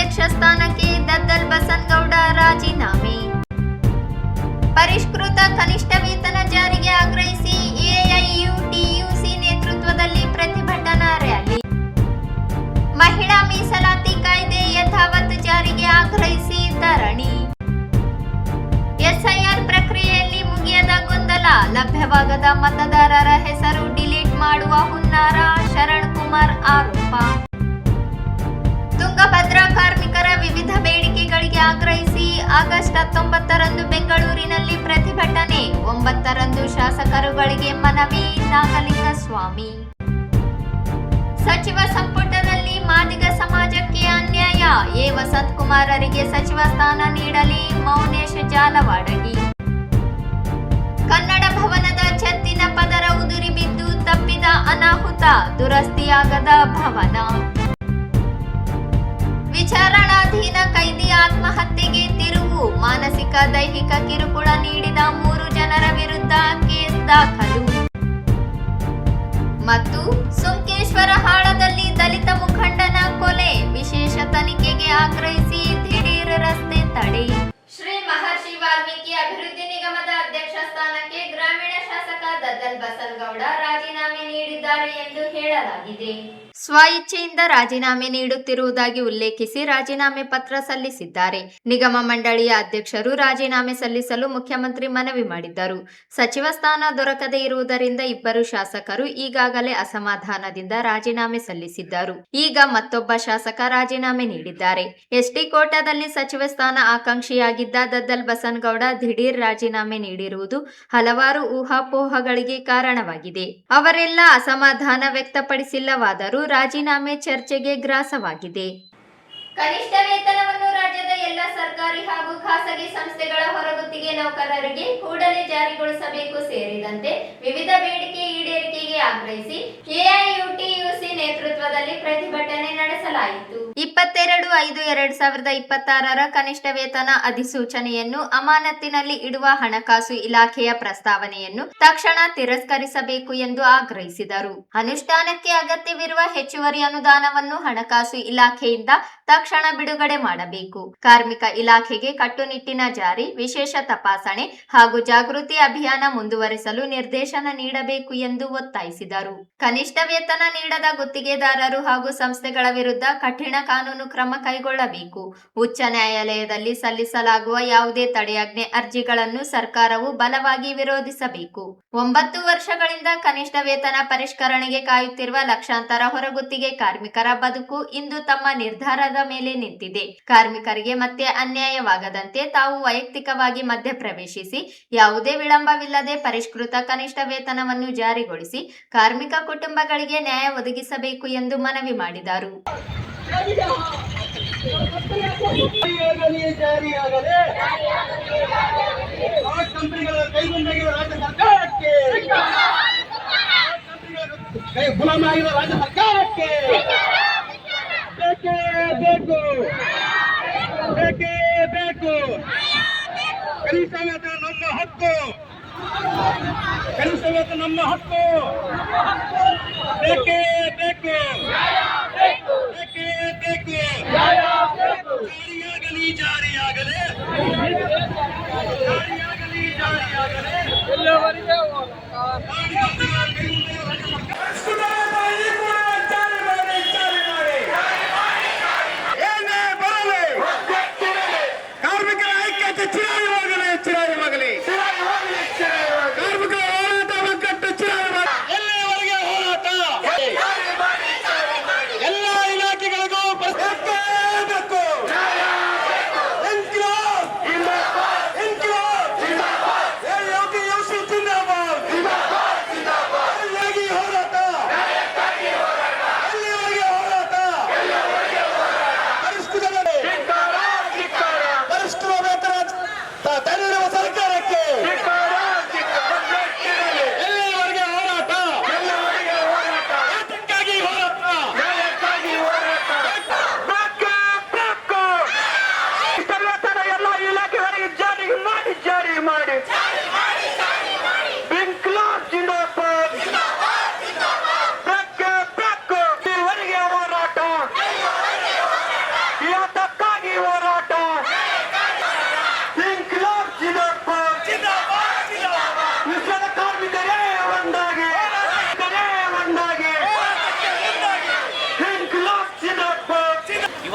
ಅಧ್ಯಕ್ಷ ಸ್ಥಾನಕ್ಕೆ ದದ್ದಲ್ ಬಸನಗೌಡ ರಾಜೀನಾಮೆ. ಪರಿಷ್ಕೃತ ಕನಿಷ್ಠ ವೇತನ ಜಾರಿಗೆ ಆಗ್ರಹಿಸಿ ಎಐಯುಟಿಯುಸಿ ನೇತೃತ್ವದಲ್ಲಿ ಪ್ರತಿಭಟನಾ ರ್ಯಾಲಿ. ಮಹಿಳಾ ಮೀಸಲಾತಿ ಕಾಯ್ದೆ ಯಥಾವತ್ ಜಾರಿಗೆ ಆಗ್ರಹಿಸಿ ಧರಣಿ. ಎಸ್ಐಆರ್ ಪ್ರಕ್ರಿಯೆಯಲ್ಲಿ ಮುಗಿಯದ ಗೊಂದಲ, ಲಭ್ಯವಾಗದ ಮತದಾರರ ಹೆಸರು ಡಿಲೀಟ್ ಮಾಡುವ ಹುನ್ನಾರ, ಶರಣ್ ಕುಮಾರ್ ಆರೋಪ. ತುಂಗಭದ್ರಾ ಕಾರ್ಮಿಕರ ವಿವಿಧ ಬೇಡಿಕೆಗಳಿಗೆ ಆಗ್ರಹಿಸಿ ಆಗಸ್ಟ್ 19ರಂದು ಬೆಂಗಳೂರಿನಲ್ಲಿ ಪ್ರತಿಭಟನೆ. 9ರಂದು ಶಾಸಕರುಗಳಿಗೆ ಮನವಿ, ನಾಗಲಿಂಗಸ್ವಾಮಿ. ಸಚಿವ ಸಂಪುಟದಲ್ಲಿ ಮಾದಿಗ ಸಮಾಜಕ್ಕೆ ಅನ್ಯಾಯ, ಎ ವಸಂತಕುಮಾರರಿಗೆ ಸಚಿವ ಸ್ಥಾನ ನೀಡಲಿ, ಮೌನೇಶ್ ಜಾಲವಾಡಗಿ. ಕನ್ನಡ ಭವನದ ಛತ್ತಿನ ಪದರ ಉದುರಿ ಬಿದ್ದು ತಪ್ಪಿದ ಅನಾಹುತ, ದುರಸ್ತಿಯಾಗದ ಭವನ. ವಿಚಾರಣಾಧೀನ ಕೈದಿ ಆತ್ಮಹತ್ಯೆಗೆ ತಿರುವು, ಮಾನಸಿಕ ದೈಹಿಕ ಕಿರುಕುಳ ನೀಡಿದ 3 ಜನರ ವಿರುದ್ಧ ಕೇಸ್ ದಾಖಲು. ಮತ್ತು ಸುಂಕೇಶ್ವರ ಹಾಳದಲ್ಲಿ ದಲಿತ ಮುಖಂಡನ ಕೊಲೆ, ವಿಶೇಷ ತನಿಖೆಗೆ ಆಗ್ರಹಿಸಿ ದಿಢೀರ್ ರಸ್ತೆ ತಡೆ. ಶ್ರೀ ಮಹರ್ಷಿ ವಾಲ್ಮೀಕಿ ಅಭಿವೃದ್ಧಿ ನಿಗಮದ ಅಧ್ಯಕ್ಷ ಸ್ಥಾನಕ್ಕೆ ಗ್ರಾಮೀಣ ಶಾಸಕ ದದ್ದಲ್ ಬಸನಗೌಡ ರಾಜೀನಾಮೆ ನೀಡಿದ್ದಾರೆ ಎಂದು ಹೇಳಲಾಗಿದೆ. ಸ್ವ ಇಚ್ಛೆಯಿಂದ ರಾಜೀನಾಮೆ ನೀಡುತ್ತಿರುವುದಾಗಿ ಉಲ್ಲೇಖಿಸಿ ರಾಜೀನಾಮೆ ಪತ್ರ ಸಲ್ಲಿಸಿದ್ದಾರೆ. ನಿಗಮ ಮಂಡಳಿಯ ಅಧ್ಯಕ್ಷರು ರಾಜೀನಾಮೆ ಸಲ್ಲಿಸಲು ಮುಖ್ಯಮಂತ್ರಿ ಮನವಿ ಮಾಡಿದ್ದರು. ಸಚಿವ ಸ್ಥಾನ ದೊರಕದೇ ಇರುವುದರಿಂದ ಇಬ್ಬರು ಶಾಸಕರು ಈಗಾಗಲೇ ಅಸಮಾಧಾನದಿಂದ ರಾಜೀನಾಮೆ ಸಲ್ಲಿಸಿದ್ದರು. ಈಗ ಮತ್ತೊಬ್ಬ ಶಾಸಕ ರಾಜೀನಾಮೆ ನೀಡಿದ್ದಾರೆ. ಎಸ್ಟಿ ಕೋಟಾದಲ್ಲಿ ಸಚಿವ ಸ್ಥಾನ ಆಕಾಂಕ್ಷಿಯಾಗಿದ್ದ ದದ್ದಲ್ ಬಸನಗೌಡ ದಿಢೀರ್ ರಾಜೀನಾಮೆ ನೀಡಿರುವುದು ಹಲವಾರು ಊಹಾಪೋಹಗಳಿಗೆ ಕಾರಣವಾಗಿದೆ. ಅವರೆಲ್ಲ ಅಸಮಾಧಾನ ವ್ಯಕ್ತಪಡಿಸಿಲ್ಲವಾದರೂ ರಾಜೀನಾಮೆ ಚರ್ಚೆಗೆ ಗ್ರಾಸವಾಗಿದೆ. ಕನಿಷ್ಠ ವೇತನವನ್ನು ರಾಜ್ಯದ ಎಲ್ಲ ಸರ್ಕಾರಿ ಹಾಗೂ ಖಾಸಗಿ ಸಂಸ್ಥೆಗಳ ಹೊರಗುತ್ತಿಗೆ ನೌಕರರಿಗೆ ಕೂಡಲೇ ಜಾರಿಗೊಳಿಸಬೇಕು ಸೇರಿದಂತೆ ವಿವಿಧ ಬೇಡಿಕೆ ಈಡೇರಿಕೆಗೆ ಆಗ್ರಹಿಸಿ ಎಐಯುಟಿಯುಸಿ ನೇತೃತ್ವದಲ್ಲಿ ಪ್ರತಿಭಟನೆ ನಡೆಸಲಾಯಿತು. 22/5/2026ರ ಕನಿಷ್ಠ ವೇತನ ಅಧಿಸೂಚನೆಯನ್ನು ಅಮಾನತಿನಲ್ಲಿ ಇಡುವ ಹಣಕಾಸು ಇಲಾಖೆಯ ಪ್ರಸ್ತಾವನೆಯನ್ನು ತಕ್ಷಣ ತಿರಸ್ಕರಿಸಬೇಕು ಎಂದು ಆಗ್ರಹಿಸಿದರು. ಅನುಷ್ಠಾನಕ್ಕೆ ಅಗತ್ಯವಿರುವ ಹೆಚ್ಚುವರಿ ಅನುದಾನವನ್ನು ಹಣಕಾಸು ಇಲಾಖೆಯಿಂದ ತಕ್ಷಣ ಬಿಡುಗಡೆ ಮಾಡಬೇಕು. ಕಾರ್ಮಿಕ ಇಲಾಖೆಗೆ ಕಟ್ಟುನಿಟ್ಟಿನ ಜಾರಿ, ವಿಶೇಷ ತಪಾಸಣೆ ಹಾಗೂ ಜಾಗೃತಿ ಅಭಿಯಾನ ಮುಂದುವರಿಸಲು ನಿರ್ದೇಶನ ನೀಡಬೇಕು ಎಂದು ಒತ್ತಾಯಿಸಿದರು. ಕನಿಷ್ಠ ವೇತನ ನೀಡದ ಗುತ್ತಿಗೆದಾರರು ಹಾಗೂ ಸಂಸ್ಥೆಗಳ ವಿರುದ್ಧ ಕಠಿಣ ಕಾನೂನು ಕ್ರಮ ಕೈಗೊಳ್ಳಬೇಕು. ಉಚ್ಚ ನ್ಯಾಯಾಲಯದಲ್ಲಿ ಸಲ್ಲಿಸಲಾಗುವ ಯಾವುದೇ ತಡೆಯಾಜ್ಞೆ ಅರ್ಜಿಗಳನ್ನು ಸರ್ಕಾರವು ಬಲವಾಗಿ ವಿರೋಧಿಸಬೇಕು. 9 ವರ್ಷಗಳಿಂದ ಕನಿಷ್ಠ ವೇತನ ಪರಿಷ್ಕರಣೆಗೆ ಕಾಯುತ್ತಿರುವ ಲಕ್ಷಾಂತರ ಹೊರಗುತ್ತಿಗೆ ಕಾರ್ಮಿಕರ ಬದುಕು ಇಂದು ತಮ್ಮ ನಿರ್ಧಾರದ ಮೇಲೆ ನಿಂತಿದೆ. ಕಾರ್ಮಿಕರಿಗೆ ಮತ್ತೆ ಅನ್ಯಾಯವಾಗದಂತೆ ತಾವು ವೈಯಕ್ತಿಕವಾಗಿ ಮಧ್ಯಪ್ರವೇಶಿಸಿ ಯಾವುದೇ ವಿಳಂಬವಿಲ್ಲದೆ ಪರಿಷ್ಕೃತ ಕನಿಷ್ಠ ವೇತನವನ್ನು ಜಾರಿಗೊಳಿಸಿ ಕಾರ್ಮಿಕ ಕುಟುಂಬಗಳಿಗೆ ನ್ಯಾಯ ಒದಗಿಸಬೇಕು ಎಂದು ಮನವಿ ಮಾಡಿದರು. ಕನಿಷ್ಠ ವೇತನ ನಮ್ಮ ಹಕ್ಕು, ಕನಿಷ್ಠ ವೇತನ ನಮ್ಮ ಹಕ್ಕು. ಬೇಕೇ ಬೇಕು, ಬೇಕೇ ಬೇಕು. ಜಾರಿಯಾಗಲಿ ಜಾರಿಯಾಗಲಿ ಜಾರಿಯಾಗಲಿ ಜಾರಿಯಾಗಲಿ ಎಲ್ಲವರಿಗೆ ಕಾರ್ಮಿಕರ ಐಕ್ಯತೆ ಚಿರಾಯವಾಗಲಿ, ಚಿರಾಯವಾಗಲಿ. ಕಾರ್ಮಿಕರ ಹೋರಾಟ ಒಗ್ಗಟ್ಟು ಚಿರಾಯವಾಗಲಿ. ಎಲ್ಲಿಯವರೆಗೆ ಹೋರಾಟ,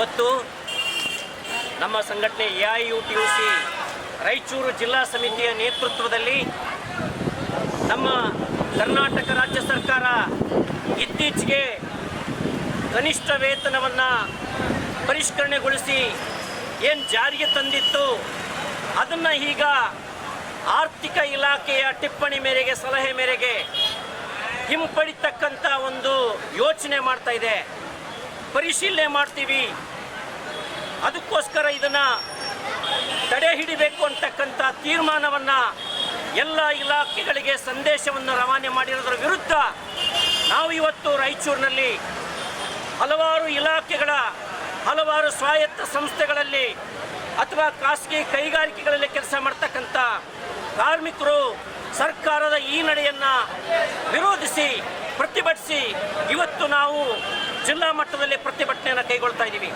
ಇವತ್ತು ನಮ್ಮ ಸಂಘಟನೆ AIUTUC ರಾಯಚೂರು ಜಿಲ್ಲಾ ಸಮಿತಿಯ ನೇತೃತ್ವದಲ್ಲಿ ನಮ್ಮ ಕರ್ನಾಟಕ ರಾಜ್ಯ ಸರ್ಕಾರ ಇತ್ತೀಚೆಗೆ ಕನಿಷ್ಠ ವೇತನವನ್ನು ಪರಿಷ್ಕರಣೆಗೊಳಿಸಿ ಏನು ಜಾರಿಗೆ ತಂದಿತ್ತು ಅದನ್ನು ಈಗ ಆರ್ಥಿಕ ಇಲಾಖೆಯ ಟಿಪ್ಪಣಿ ಮೇರೆಗೆ ಸಲಹೆ ಮೇರೆಗೆ ಹಿಂಪಡಿತಕ್ಕಂಥ ಒಂದು ಯೋಚನೆ ಮಾಡ್ತಾ ಇದೆ. ಪರಿಶೀಲನೆ ಮಾಡ್ತೀವಿ, ಅದಕ್ಕೋಸ್ಕರ ಇದನ್ನು ತಡೆ ಹಿಡಿಬೇಕು ಅಂತಕ್ಕಂಥ ತೀರ್ಮಾನವನ್ನು ಎಲ್ಲ ಇಲಾಖೆಗಳಿಗೆ ಸಂದೇಶವನ್ನು ರವಾನೆ ಮಾಡಿರೋದ್ರ ವಿರುದ್ಧ ನಾವು ಇವತ್ತು ರಾಯಚೂರಿನಲ್ಲಿ ಹಲವಾರು ಇಲಾಖೆಗಳ ಹಲವಾರು ಸ್ವಾಯತ್ತ ಸಂಸ್ಥೆಗಳಲ್ಲಿ ಅಥವಾ ಖಾಸಗಿ ಕೈಗಾರಿಕೆಗಳಲ್ಲಿ ಕೆಲಸ ಮಾಡ್ತಕ್ಕಂಥ ಕಾರ್ಮಿಕರು ಸರ್ಕಾರದ ಈ ನಡೆಯನ್ನು ವಿರೋಧಿಸಿ ಪ್ರತಿಭಟಿಸಿ ಇವತ್ತು ನಾವು ಜಿಲ್ಲಾ ಮಟ್ಟದಲ್ಲಿ ಪ್ರತಿಭಟನೆಯನ್ನು ಕೈಗೊಳ್ತಾ ಇದ್ದೀವಿ.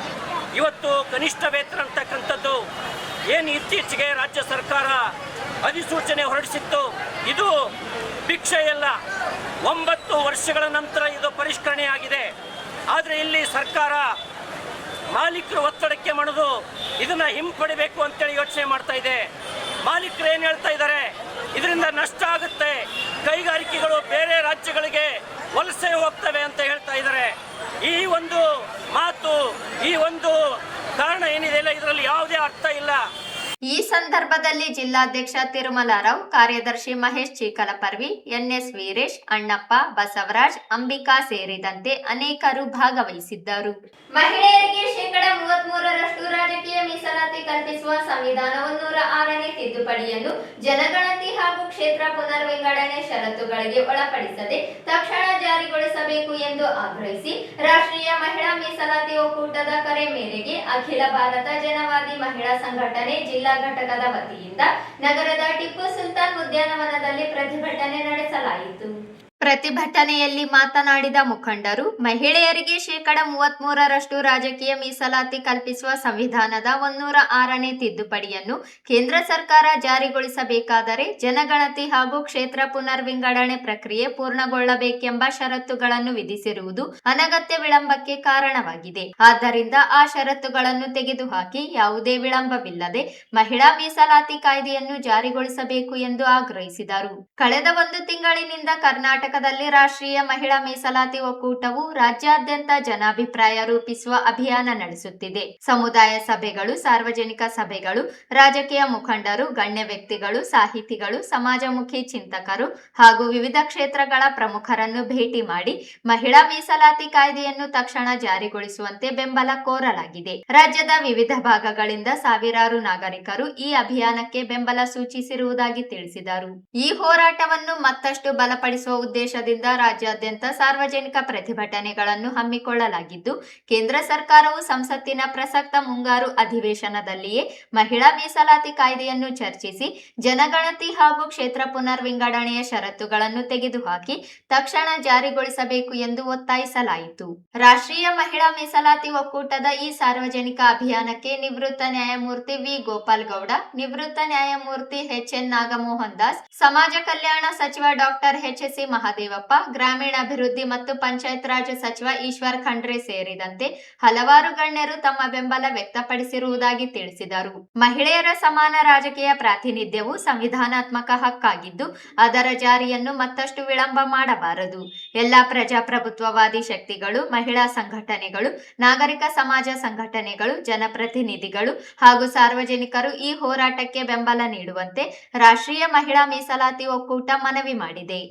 ಇವತ್ತು ಕನಿಷ್ಠ ವೇತನ ಅಂತಕ್ಕಂಥದ್ದು ಏನು ಇತ್ತೀಚೆಗೆ ರಾಜ್ಯ ಸರ್ಕಾರ ಅಧಿಸೂಚನೆ ಹೊರಡಿಸಿತ್ತು, ಇದು ಭಿಕ್ಷೆಯಲ್ಲ. 9 ವರ್ಷಗಳ ನಂತರ ಇದು ಪರಿಷ್ಕರಣೆ ಆಗಿದೆ. ಆದರೆ ಇಲ್ಲಿ ಸರ್ಕಾರ ಮಾಲೀಕರು ಒತ್ತಡಕ್ಕೆ ಮಣಿದು ಇದನ್ನು ಹಿಂಪಡಿಬೇಕು ಅಂತೇಳಿ ಯೋಚನೆ ಮಾಡ್ತಾ ಇದೆ. ಮಾಲೀಕರು ಏನು ಹೇಳ್ತಾ ಇದ್ದಾರೆ, ಇದರಿಂದ ನಷ್ಟ ಆಗುತ್ತೆ, ಕೈಗಾರಿಕೆಗಳು ಬೇರೆ ರಾಜ್ಯಗಳಿಗೆ ವಲಸೆ ಹೋಗ್ತವೆ ಅಂತ ಹೇಳ್ತಾ ಇದ್ದಾರೆ. ಈ ಒಂದು ಮಾತು, ಈ ಒಂದು ಕಾರಣ ಏನಿದೆ ಇಲ್ಲ, ಇದರಲ್ಲಿ ಯಾವುದೇ ಅರ್ಥ ಇಲ್ಲ. ಈ ಸಂದರ್ಭದಲ್ಲಿ ಜಿಲ್ಲಾಧ್ಯಕ್ಷ ತಿರುಮಲರಾವ್, ಕಾರ್ಯದರ್ಶಿ ಮಹೇಶ್ ಚೀಕಲಪರ್ವಿ, NS ವೀರೇಶ್, ಅಣ್ಣಪ್ಪ, ಬಸವರಾಜ್, ಅಂಬಿಕಾ ಸೇರಿದಂತೆ ಅನೇಕರು ಭಾಗವಹಿಸಿದ್ದರು. ಮಹಿಳೆಯರಿಗೆ 33% ರಾಜಕೀಯ ಮೀಸಲಾತಿ ಕಲ್ಪಿಸುವ ಸಂವಿಧಾನ 106ನೇ ತಿದ್ದುಪಡಿಯನ್ನು ಜನಗಣತಿ ಹಾಗೂ ಕ್ಷೇತ್ರ ಪುನರ್ವಿಂಗಡಣೆ ಷರತ್ತುಗಳಿಗೆ ಒಳಪಡಿಸದೆ ತಕ್ಷಣ ಜಾರಿಗೊಳಿಸಬೇಕು ಎಂದು ಆಗ್ರಹಿಸಿ ರಾಷ್ಟ್ರೀಯ ಮಹಿಳಾ ಮೀಸಲಾತಿ ಒಕ್ಕೂಟದ ಕರೆ ಮೇರೆಗೆ ಅಖಿಲ ಭಾರತ ಜನವಾದಿ ಮಹಿಳಾ ಸಂಘಟನೆ ಜಿಲ್ಲಾ ಘಟಕದ ವತಿಯಿಂದ ನಗರದ ಟಿಪ್ಪು ಸುಲ್ತಾನ್ ಉದ್ಯಾನವನದಲ್ಲಿ ಪ್ರತಿಭಟನೆ ನಡೆಸಲಾಯಿತು. ಪ್ರತಿಭಟನೆಯಲ್ಲಿ ಮಾತನಾಡಿದ ಮುಖಂಡರು, ಮಹಿಳೆಯರಿಗೆ 33% ರಾಜಕೀಯ ಮೀಸಲಾತಿ ಕಲ್ಪಿಸುವ ಸಂವಿಧಾನದ 106ನೇ ತಿದ್ದುಪಡಿಯನ್ನು ಕೇಂದ್ರ ಸರ್ಕಾರ ಜಾರಿಗೊಳಿಸಬೇಕಾದರೆ ಜನಗಣತಿ ಹಾಗೂ ಕ್ಷೇತ್ರ ಪುನರ್ವಿಂಗಡಣೆ ಪ್ರಕ್ರಿಯೆ ಪೂರ್ಣಗೊಳ್ಳಬೇಕೆಂಬ ಷರತ್ತುಗಳನ್ನು ವಿಧಿಸಿರುವುದು ಅನಗತ್ಯ ವಿಳಂಬಕ್ಕೆ ಕಾರಣವಾಗಿದೆ. ಆದ್ದರಿಂದ ಆ ಷರತ್ತುಗಳನ್ನು ತೆಗೆದುಹಾಕಿ ಯಾವುದೇ ವಿಳಂಬವಿಲ್ಲದೆ ಮಹಿಳಾ ಮೀಸಲಾತಿ ಕಾಯ್ದೆಯನ್ನು ಜಾರಿಗೊಳಿಸಬೇಕು ಎಂದು ಆಗ್ರಹಿಸಿದರು. ಕಳೆದ 1 ತಿಂಗಳಿನಿಂದ ಕರ್ನಾಟಕದಲ್ಲಿ ರಾಷ್ಟ್ರೀಯ ಮಹಿಳಾ ಮೀಸಲಾತಿ ಒಕ್ಕೂಟವು ರಾಜ್ಯಾದ್ಯಂತ ಜನಾಭಿಪ್ರಾಯ ರೂಪಿಸುವ ಅಭಿಯಾನ ನಡೆಸುತ್ತಿದೆ. ಸಮುದಾಯ ಸಭೆಗಳು, ಸಾರ್ವಜನಿಕ ಸಭೆಗಳು, ರಾಜಕೀಯ ಮುಖಂಡರು, ಗಣ್ಯ ವ್ಯಕ್ತಿಗಳು, ಸಾಹಿತಿಗಳು, ಸಮಾಜಮುಖಿ ಚಿಂತಕರು ಹಾಗೂ ವಿವಿಧ ಕ್ಷೇತ್ರಗಳ ಪ್ರಮುಖರನ್ನು ಭೇಟಿ ಮಾಡಿ ಮಹಿಳಾ ಮೀಸಲಾತಿ ಕಾಯ್ದೆಯನ್ನು ತಕ್ಷಣ ಜಾರಿಗೊಳಿಸುವಂತೆ ಬೆಂಬಲ ಕೋರಲಾಗಿದೆ. ರಾಜ್ಯದ ವಿವಿಧ ಭಾಗಗಳಿಂದ ಸಾವಿರಾರು ನಾಗರಿಕರು ಈ ಅಭಿಯಾನಕ್ಕೆ ಬೆಂಬಲ ಸೂಚಿಸಿರುವುದಾಗಿ ತಿಳಿಸಿದರು. ಈ ಹೋರಾಟವನ್ನು ಮತ್ತಷ್ಟು ಬಲಪಡಿಸುವ ಉದ್ದೇಶದಿಂದ ರಾಜ್ಯಾದ್ಯಂತ ಸಾರ್ವಜನಿಕ ಪ್ರತಿಭಟನೆಗಳನ್ನು ಹಮ್ಮಿಕೊಳ್ಳಲಾಗಿದ್ದು, ಕೇಂದ್ರ ಸರ್ಕಾರವು ಸಂಸತ್ತಿನ ಪ್ರಸಕ್ತ ಮುಂಗಾರು ಅಧಿವೇಶನದಲ್ಲಿಯೇ ಮಹಿಳಾ ಮೀಸಲಾತಿ ಕಾಯ್ದೆಯನ್ನು ಚರ್ಚಿಸಿ ಜನಗಣತಿ ಹಾಗೂ ಕ್ಷೇತ್ರ ಪುನರ್ವಿಂಗಡಣೆಯ ಷರತ್ತುಗಳನ್ನು ತೆಗೆದುಹಾಕಿ ತಕ್ಷಣ ಜಾರಿಗೊಳಿಸಬೇಕು ಎಂದು ಒತ್ತಾಯಿಸಲಾಯಿತು. ರಾಷ್ಟ್ರೀಯ ಮಹಿಳಾ ಮೀಸಲಾತಿ ಒಕ್ಕೂಟದ ಈ ಸಾರ್ವಜನಿಕ ಅಭಿಯಾನಕ್ಕೆ ನಿವೃತ್ತ ನ್ಯಾಯಮೂರ್ತಿ ವಿ. ಗೋಪಾಲ್ ಗೌಡ, ನಿವೃತ್ತ ನ್ಯಾಯಮೂರ್ತಿ HN ನಾಗಮೋಹನ್ ದಾಸ್, ಸಮಾಜ ಕಲ್ಯಾಣ ಸಚಿವ ಡಾಕ್ಟರ್ HC ಮಹದೇವಪ್ಪ, ಗ್ರಾಮೀಣಾಭಿವೃದ್ಧಿ ಮತ್ತು ಪಂಚಾಯತ್ ರಾಜ್ ಸಚಿವ ಈಶ್ವರ್ ಖಂಡ್ರೆ ಸೇರಿದಂತೆ ಹಲವಾರು ಗಣ್ಯರು ತಮ್ಮ ಬೆಂಬಲ ವ್ಯಕ್ತಪಡಿಸಿರುವುದಾಗಿ ತಿಳಿಸಿದರು. ಮಹಿಳೆಯರ ಸಮಾನ ರಾಜಕೀಯ ಪ್ರಾತಿನಿಧ್ಯವು ಸಂವಿಧಾನಾತ್ಮಕ ಹಕ್ಕಾಗಿದ್ದು, ಅದರ ಜಾರಿಯನ್ನು ಮತ್ತಷ್ಟು ವಿಳಂಬ ಮಾಡಬಾರದು. ಎಲ್ಲಾ ಪ್ರಜಾಪ್ರಭುತ್ವವಾದಿ ಶಕ್ತಿಗಳು, ಮಹಿಳಾ ಸಂಘಟನೆಗಳು, ನಾಗರಿಕ ಸಮಾಜ ಸಂಘಟನೆಗಳು, ಜನಪ್ರತಿನಿಧಿಗಳು ಹಾಗೂ ಸಾರ್ವಜನಿಕರು ಈ ಹೋರಾಟಕ್ಕೆ ಬೆಂಬಲ ನೀಡುವಂತೆ ರಾಷ್ಟ್ರೀಯ ಮಹಿಳಾ ಮೀಸಲಾತಿ ಒಕ್ಕೂಟ ಮನವಿ ಮಾಡಿದೆ.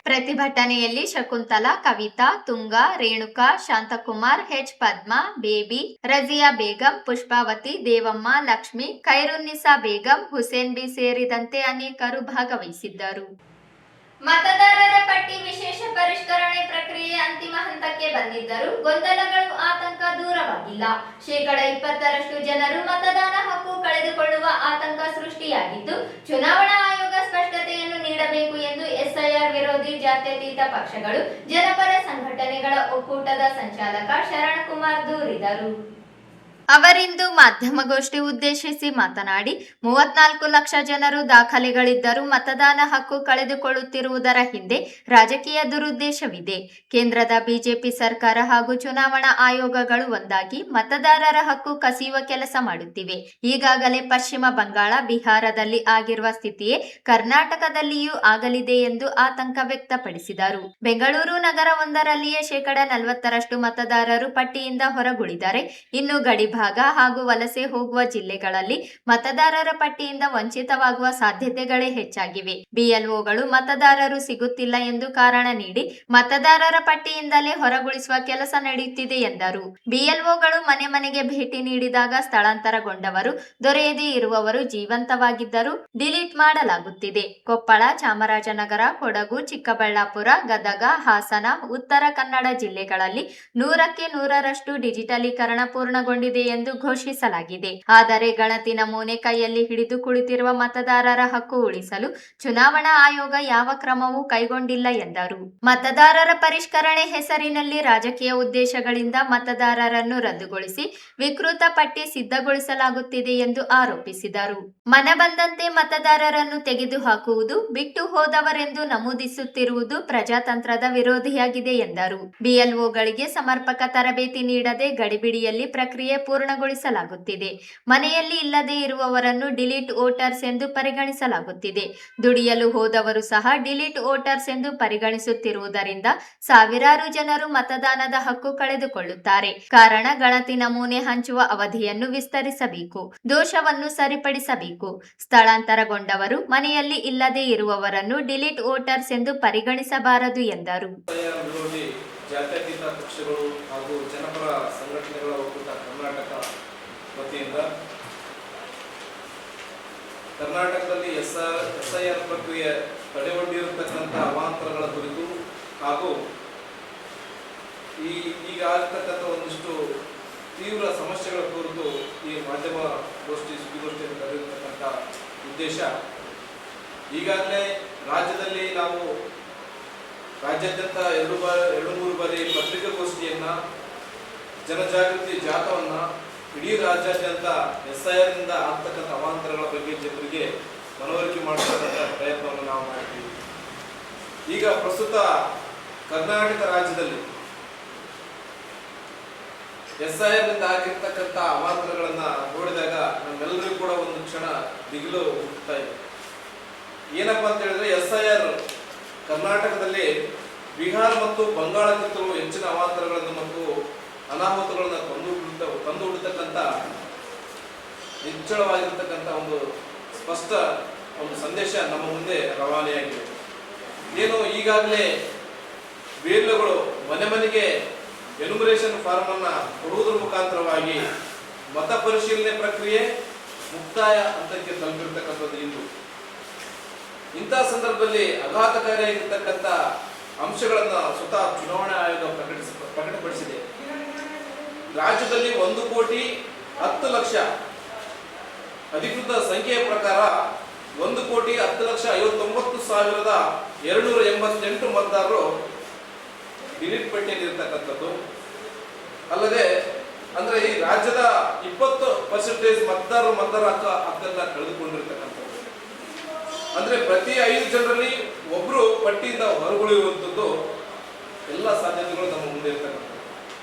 ಪ್ರತಿಭಟನೆಯಲ್ಲಿ Shakuntala, Kavitha, Tunga, Renuka, Shanthakumar, H Padma, Baby, Raziya Begum, Pushpavathi, Devamma, Lakshmi, Khairunnisa Begum, Hussain B ಸೇರಿದಂತೆ ಅನೇಕರು ಭಾಗವಹಿಸಿದ್ದರು. ಮತದಾರರ ಪಟ್ಟಿ ವಿಶೇಷ ಪರಿಷ್ಕರಣೆ ಪ್ರಕ್ರಿಯೆ ಅಂತಿಮ ಹಂತಕ್ಕೆ ಬಂದಿದ್ದರೂ ಗೊಂದಲಗಳು, ಆತಂಕ ದೂರವಾಗಿಲ್ಲ. 20% ಜನರು ಮತದಾನ ಹಕ್ಕು ಕಳೆದುಕೊಳ್ಳುವ ಆತಂಕ ಸೃಷ್ಟಿಯಾಗಿದ್ದು, ಚುನಾವಣಾ ಆಯೋಗ ಸ್ಪಷ್ಟತೆಯನ್ನು ನೀಡಬೇಕು ಎಂದು ಎಸ್ಐಆರ್ ವಿರೋಧಿ ಜಾತ್ಯತೀತ ಪಕ್ಷಗಳು, ಜನಪರ ಸಂಘಟನೆಗಳ ಒಕ್ಕೂಟದ ಸಂಚಾಲಕ ಶರಣಕುಮಾರ್ ದೂರಿದರು. ಅವರಿಂದು ಮಾಧ್ಯಮಗೋಷ್ಠಿ ಉದ್ದೇಶಿಸಿ ಮಾತನಾಡಿ, 34 ಲಕ್ಷ ಜನರು ದಾಖಲೆಗಳಿದ್ದರೂ ಮತದಾನ ಹಕ್ಕು ಕಳೆದುಕೊಳ್ಳುತ್ತಿರುವುದರ ಹಿಂದೆ ರಾಜಕೀಯ ದುರುದ್ದೇಶವಿದೆ. ಕೇಂದ್ರದ ಬಿಜೆಪಿ ಸರ್ಕಾರ ಹಾಗೂ ಚುನಾವಣಾ ಆಯೋಗಗಳು ಒಂದಾಗಿ ಮತದಾರರ ಹಕ್ಕು ಕಸಿಯುವ ಕೆಲಸ ಮಾಡುತ್ತಿವೆ. ಈಗಾಗಲೇ ಪಶ್ಚಿಮ ಬಂಗಾಳ, ಬಿಹಾರದಲ್ಲಿ ಆಗಿರುವ ಸ್ಥಿತಿಯೇ ಕರ್ನಾಟಕದಲ್ಲಿಯೂ ಆಗಲಿದೆ ಎಂದು ಆತಂಕ ವ್ಯಕ್ತಪಡಿಸಿದರು. ಬೆಂಗಳೂರು ನಗರವೊಂದರಲ್ಲಿಯೇ 40% ಮತದಾರರು ಪಟ್ಟಿಯಿಂದ ಹೊರಗುಳಿದರೆ, ಇನ್ನು ಗಡಿಭಾಗ ಹಾಗೂ ವಲಸೆ ಹೋಗುವ ಜಿಲ್ಲೆಗಳಲ್ಲಿ ಮತದಾರರ ಪಟ್ಟಿಯಿಂದ ವಂಚಿತವಾಗುವ ಸಾಧ್ಯತೆಗಳೇ ಹೆಚ್ಚಾಗಿವೆ. ಬಿಎಲ್ಒಗಳು ಮತದಾರರು ಸಿಗುತ್ತಿಲ್ಲ ಎಂದು ಕಾರಣ ನೀಡಿ ಮತದಾರರ ಪಟ್ಟಿಯಿಂದಲೇ ಹೊರಗುಳಿಸುವ ಕೆಲಸ ನಡೆಯುತ್ತಿದೆ ಎಂದರು. ಬಿಎಲ್ಒಗಳು ಮನೆ ಮನೆಗೆ ಭೇಟಿ ನೀಡಿದಾಗ ಸ್ಥಳಾಂತರಗೊಂಡವರು, ದೊರೆಯದೇ ಇರುವವರು ಜೀವಂತವಾಗಿದ್ದರೂ ಡಿಲೀಟ್ ಮಾಡಲಾಗುತ್ತಿದೆ. ಕೊಪ್ಪಳ, ಚಾಮರಾಜನಗರ, ಕೊಡಗು, ಚಿಕ್ಕಬಳ್ಳಾಪುರ, ಗದಗ, ಹಾಸನ, ಉತ್ತರ ಕನ್ನಡ ಜಿಲ್ಲೆಗಳಲ್ಲಿ 100ಕ್ಕೆ 100ರಷ್ಟು ಡಿಜಿಟಲೀಕರಣ ಪೂರ್ಣಗೊಂಡಿದೆ ಎಂದು ಘೋಷಿಸಲಾಗಿದೆ. ಆದರೆ ಗಣತಿ ನಮೂನೆ ಕೈಯಲ್ಲಿ ಹಿಡಿದು ಕುಳಿತಿರುವ ಮತದಾರರ ಹಕ್ಕು ಉಳಿಸಲು ಚುನಾವಣಾ ಆಯೋಗ ಯಾವ ಕ್ರಮವೂ ಕೈಗೊಂಡಿಲ್ಲ ಎಂದರು. ಮತದಾರರ ಪರಿಷ್ಕರಣೆ ಹೆಸರಿನಲ್ಲಿ ರಾಜಕೀಯ ಉದ್ದೇಶಗಳಿಂದ ಮತದಾರರನ್ನು ರದ್ದುಗೊಳಿಸಿ ವಿಕೃತ ಪಟ್ಟಿ ಸಿದ್ಧಗೊಳಿಸಲಾಗುತ್ತಿದೆ ಎಂದು ಆರೋಪಿಸಿದರು. ಮನಬಂದಂತೆ ಮತದಾರರನ್ನು ತೆಗೆದುಹಾಕುವುದು, ಬಿಟ್ಟು ಹೋದವರೆಂದು ನಮೂದಿಸುತ್ತಿರುವುದು ಪ್ರಜಾತಂತ್ರದ ವಿರೋಧಿಯಾಗಿದೆ ಎಂದರು. ಬಿಎಲ್ಒಗಳಿಗೆ ಸಮರ್ಪಕ ತರಬೇತಿ ನೀಡದೆ ಗಡಿಬಿಡಿಯಲ್ಲಿ ಪ್ರಕ್ರಿಯೆ ಪೂರ್ಣಗೊಳಿಸಲಾಗುತ್ತಿದೆ. ಮನೆಯಲ್ಲಿ ಇಲ್ಲದೆ ಇರುವವರನ್ನು ಡಿಲೀಟ್ ವೋಟರ್ಸ್ ಎಂದು ಪರಿಗಣಿಸಲಾಗುತ್ತಿದೆ. ದುಡಿಯಲು ಹೋದವರು ಸಹ ಡಿಲೀಟ್ ವೋಟರ್ಸ್ ಎಂದು ಪರಿಗಣಿಸುತ್ತಿರುವುದರಿಂದ ಸಾವಿರಾರು ಜನರು ಮತದಾನದ ಹಕ್ಕು ಕಳೆದುಕೊಳ್ಳುತ್ತಾರೆ. ಕಾರಣ, ಗಣತಿ ನಮೂನೆ ಹಂಚುವ ಅವಧಿಯನ್ನು ವಿಸ್ತರಿಸಬೇಕು, ದೋಷವನ್ನು ಸರಿಪಡಿಸಬೇಕು. ಸ್ಥಳಾಂತರಗೊಂಡವರು, ಮನೆಯಲ್ಲಿ ಇಲ್ಲದೆ ಇರುವವರನ್ನು ಡಿಲೀಟ್ ವೋಟರ್ಸ್ ಎಂದು ಪರಿಗಣಿಸಬಾರದು ಎಂದರು. ಜಾತ್ಯತೀತ ಪಕ್ಷಗಳು ಹಾಗೂ ಜನಪರ ಸಂಘಟನೆಗಳ ಒಕ್ಕೂಟ ಕರ್ನಾಟಕ ವತಿಯಿಂದ ಕರ್ನಾಟಕದಲ್ಲಿ ಎಸ್ಐಆರ್ ಪ್ರಕ್ರಿಯೆ ತಡೆಗೊಂಡಿರತಕ್ಕಂಥ ಅವಾಂತರಗಳ ಕುರಿತು ಹಾಗೂ ಈಗ ಆಗತಕ್ಕಂಥ ಒಂದಿಷ್ಟು ತೀವ್ರ ಸಮಸ್ಯೆಗಳ ಕುರಿತು ಈ ಮಾಧ್ಯಮ ಸುದ್ದಿಗೋಷ್ಠಿಯನ್ನು ಕರೆದಿರ್ತಕ್ಕಂಥ ಉದ್ದೇಶ, ಈಗಾಗಲೇ ರಾಜ್ಯದಲ್ಲಿ ನಾವು ರಾಜ್ಯಾದ್ಯಂತ 2-3 ಬಾರಿ ಪತ್ರಿಕಾಗೋಷ್ಠಿಯನ್ನ, ಜನಜಾಗೃತಿ ಜಾಥವನ್ನ, ಇಡೀ ರಾಜ್ಯಾದ್ಯಂತ ಎಸ್ಐಆರ್ ನಿಂದ ಆಗ್ತಕ್ಕಂಥ ಅವಾಂತರಗಳ ಬಗ್ಗೆ ಜನರಿಗೆ ಮನವರಿಕೆ ಮಾಡತಕ್ಕಂಥ ಪ್ರಯತ್ನವನ್ನು ನಾವು ಮಾಡ್ತೀವಿ. ಈಗ ಪ್ರಸ್ತುತ ಕರ್ನಾಟಕ ರಾಜ್ಯದಲ್ಲಿ ಎಸ್ಐಆರ್ ನಿಂದ ಆಗಿರ್ತಕ್ಕಂಥ ಅವಾಂತರಗಳನ್ನ ನೋಡಿದಾಗ ನಮ್ಮೆಲ್ಲರಿಗೂ ಕೂಡ ಒಂದು ಕ್ಷಣ ದಿಗಿಲು ಹುಟ್ಟುತ್ತಾ ಇದೆ. ಏನಪ್ಪಾ ಅಂತ ಹೇಳಿದ್ರೆ, ಎಸ್ಐಆರ್ ಕರ್ನಾಟಕದಲ್ಲಿ ಬಿಹಾರ ಮತ್ತು ಬಂಗಾಳಕ್ಕಿಂತಲೂ ಹೆಚ್ಚಿನ ಅವಾಂತರಗಳನ್ನು ಮತ್ತು ಅನಾಹುತಗಳನ್ನು ತಂದು ಹುಡುತಕ್ಕಂಥ ನಿಚ್ಚಳವಾಗಿರ್ತಕ್ಕಂಥ ಒಂದು ಸ್ಪಷ್ಟ ಒಂದು ಸಂದೇಶ ನಮ್ಮ ಮುಂದೆ ರವಾನೆಯಾಗಿದೆ. ಏನು ಈಗಾಗಲೇ ಬೇರ್ಲೆಗಳು ಮನೆ ಮನೆಗೆ ಎನ್ಯುಮರೇಷನ್ ಫಾರ್ಮ್ ಅನ್ನ ಕೊಡುವುದರ ಮುಖಾಂತರವಾಗಿ ಮತ ಪರಿಶೀಲನೆ ಪ್ರಕ್ರಿಯೆ ಮುಕ್ತಾಯ ಹಂತಕ್ಕೆ ತಲುಪಿರ್ತಕ್ಕಂಥದ್ದು ಇಂದು. ಇಂತಹ ಸಂದರ್ಭದಲ್ಲಿ ಆಘಾತಕಾರಿಯಾಗಿರ್ತಕ್ಕಂಥ ಅಂಶಗಳನ್ನ ಸ್ವತಃ ಚುನಾವಣಾ ಆಯೋಗ ಪ್ರಕಟಪಡಿಸಿದೆ. ರಾಜ್ಯದಲ್ಲಿ 1,10,00,000 ಅಧಿಕೃತ ಸಂಖ್ಯೆಯ ಪ್ರಕಾರ 1,10,59,288 ಮತದಾರರು ಡಿಲೀಟ್ ಪಟ್ಟಿಯಲ್ಲಿರ್ತಕ್ಕಂಥದ್ದು. ಅಲ್ಲದೆ ಅಂದ್ರೆ ಈ ರಾಜ್ಯದ 20% ಮತದಾರ ಹಕ್ಕನ್ನ ಕಳೆದುಕೊಂಡಿರ್ತಕ್ಕಂಥದ್ದು. ಅಂದ್ರೆ ಪ್ರತಿ 5 ಜನರಲ್ಲಿ ಒಬ್ರು ಪಟ್ಟಿಯಿಂದ ಹೊರಗುಳಿಯುವಂಥದ್ದು ಎಲ್ಲ ಸಾಧ್ಯತೆಗಳು ನಮ್ಮ ಮುಂದೆ ಇರ್ತಕ್ಕಂಥದ್ದು.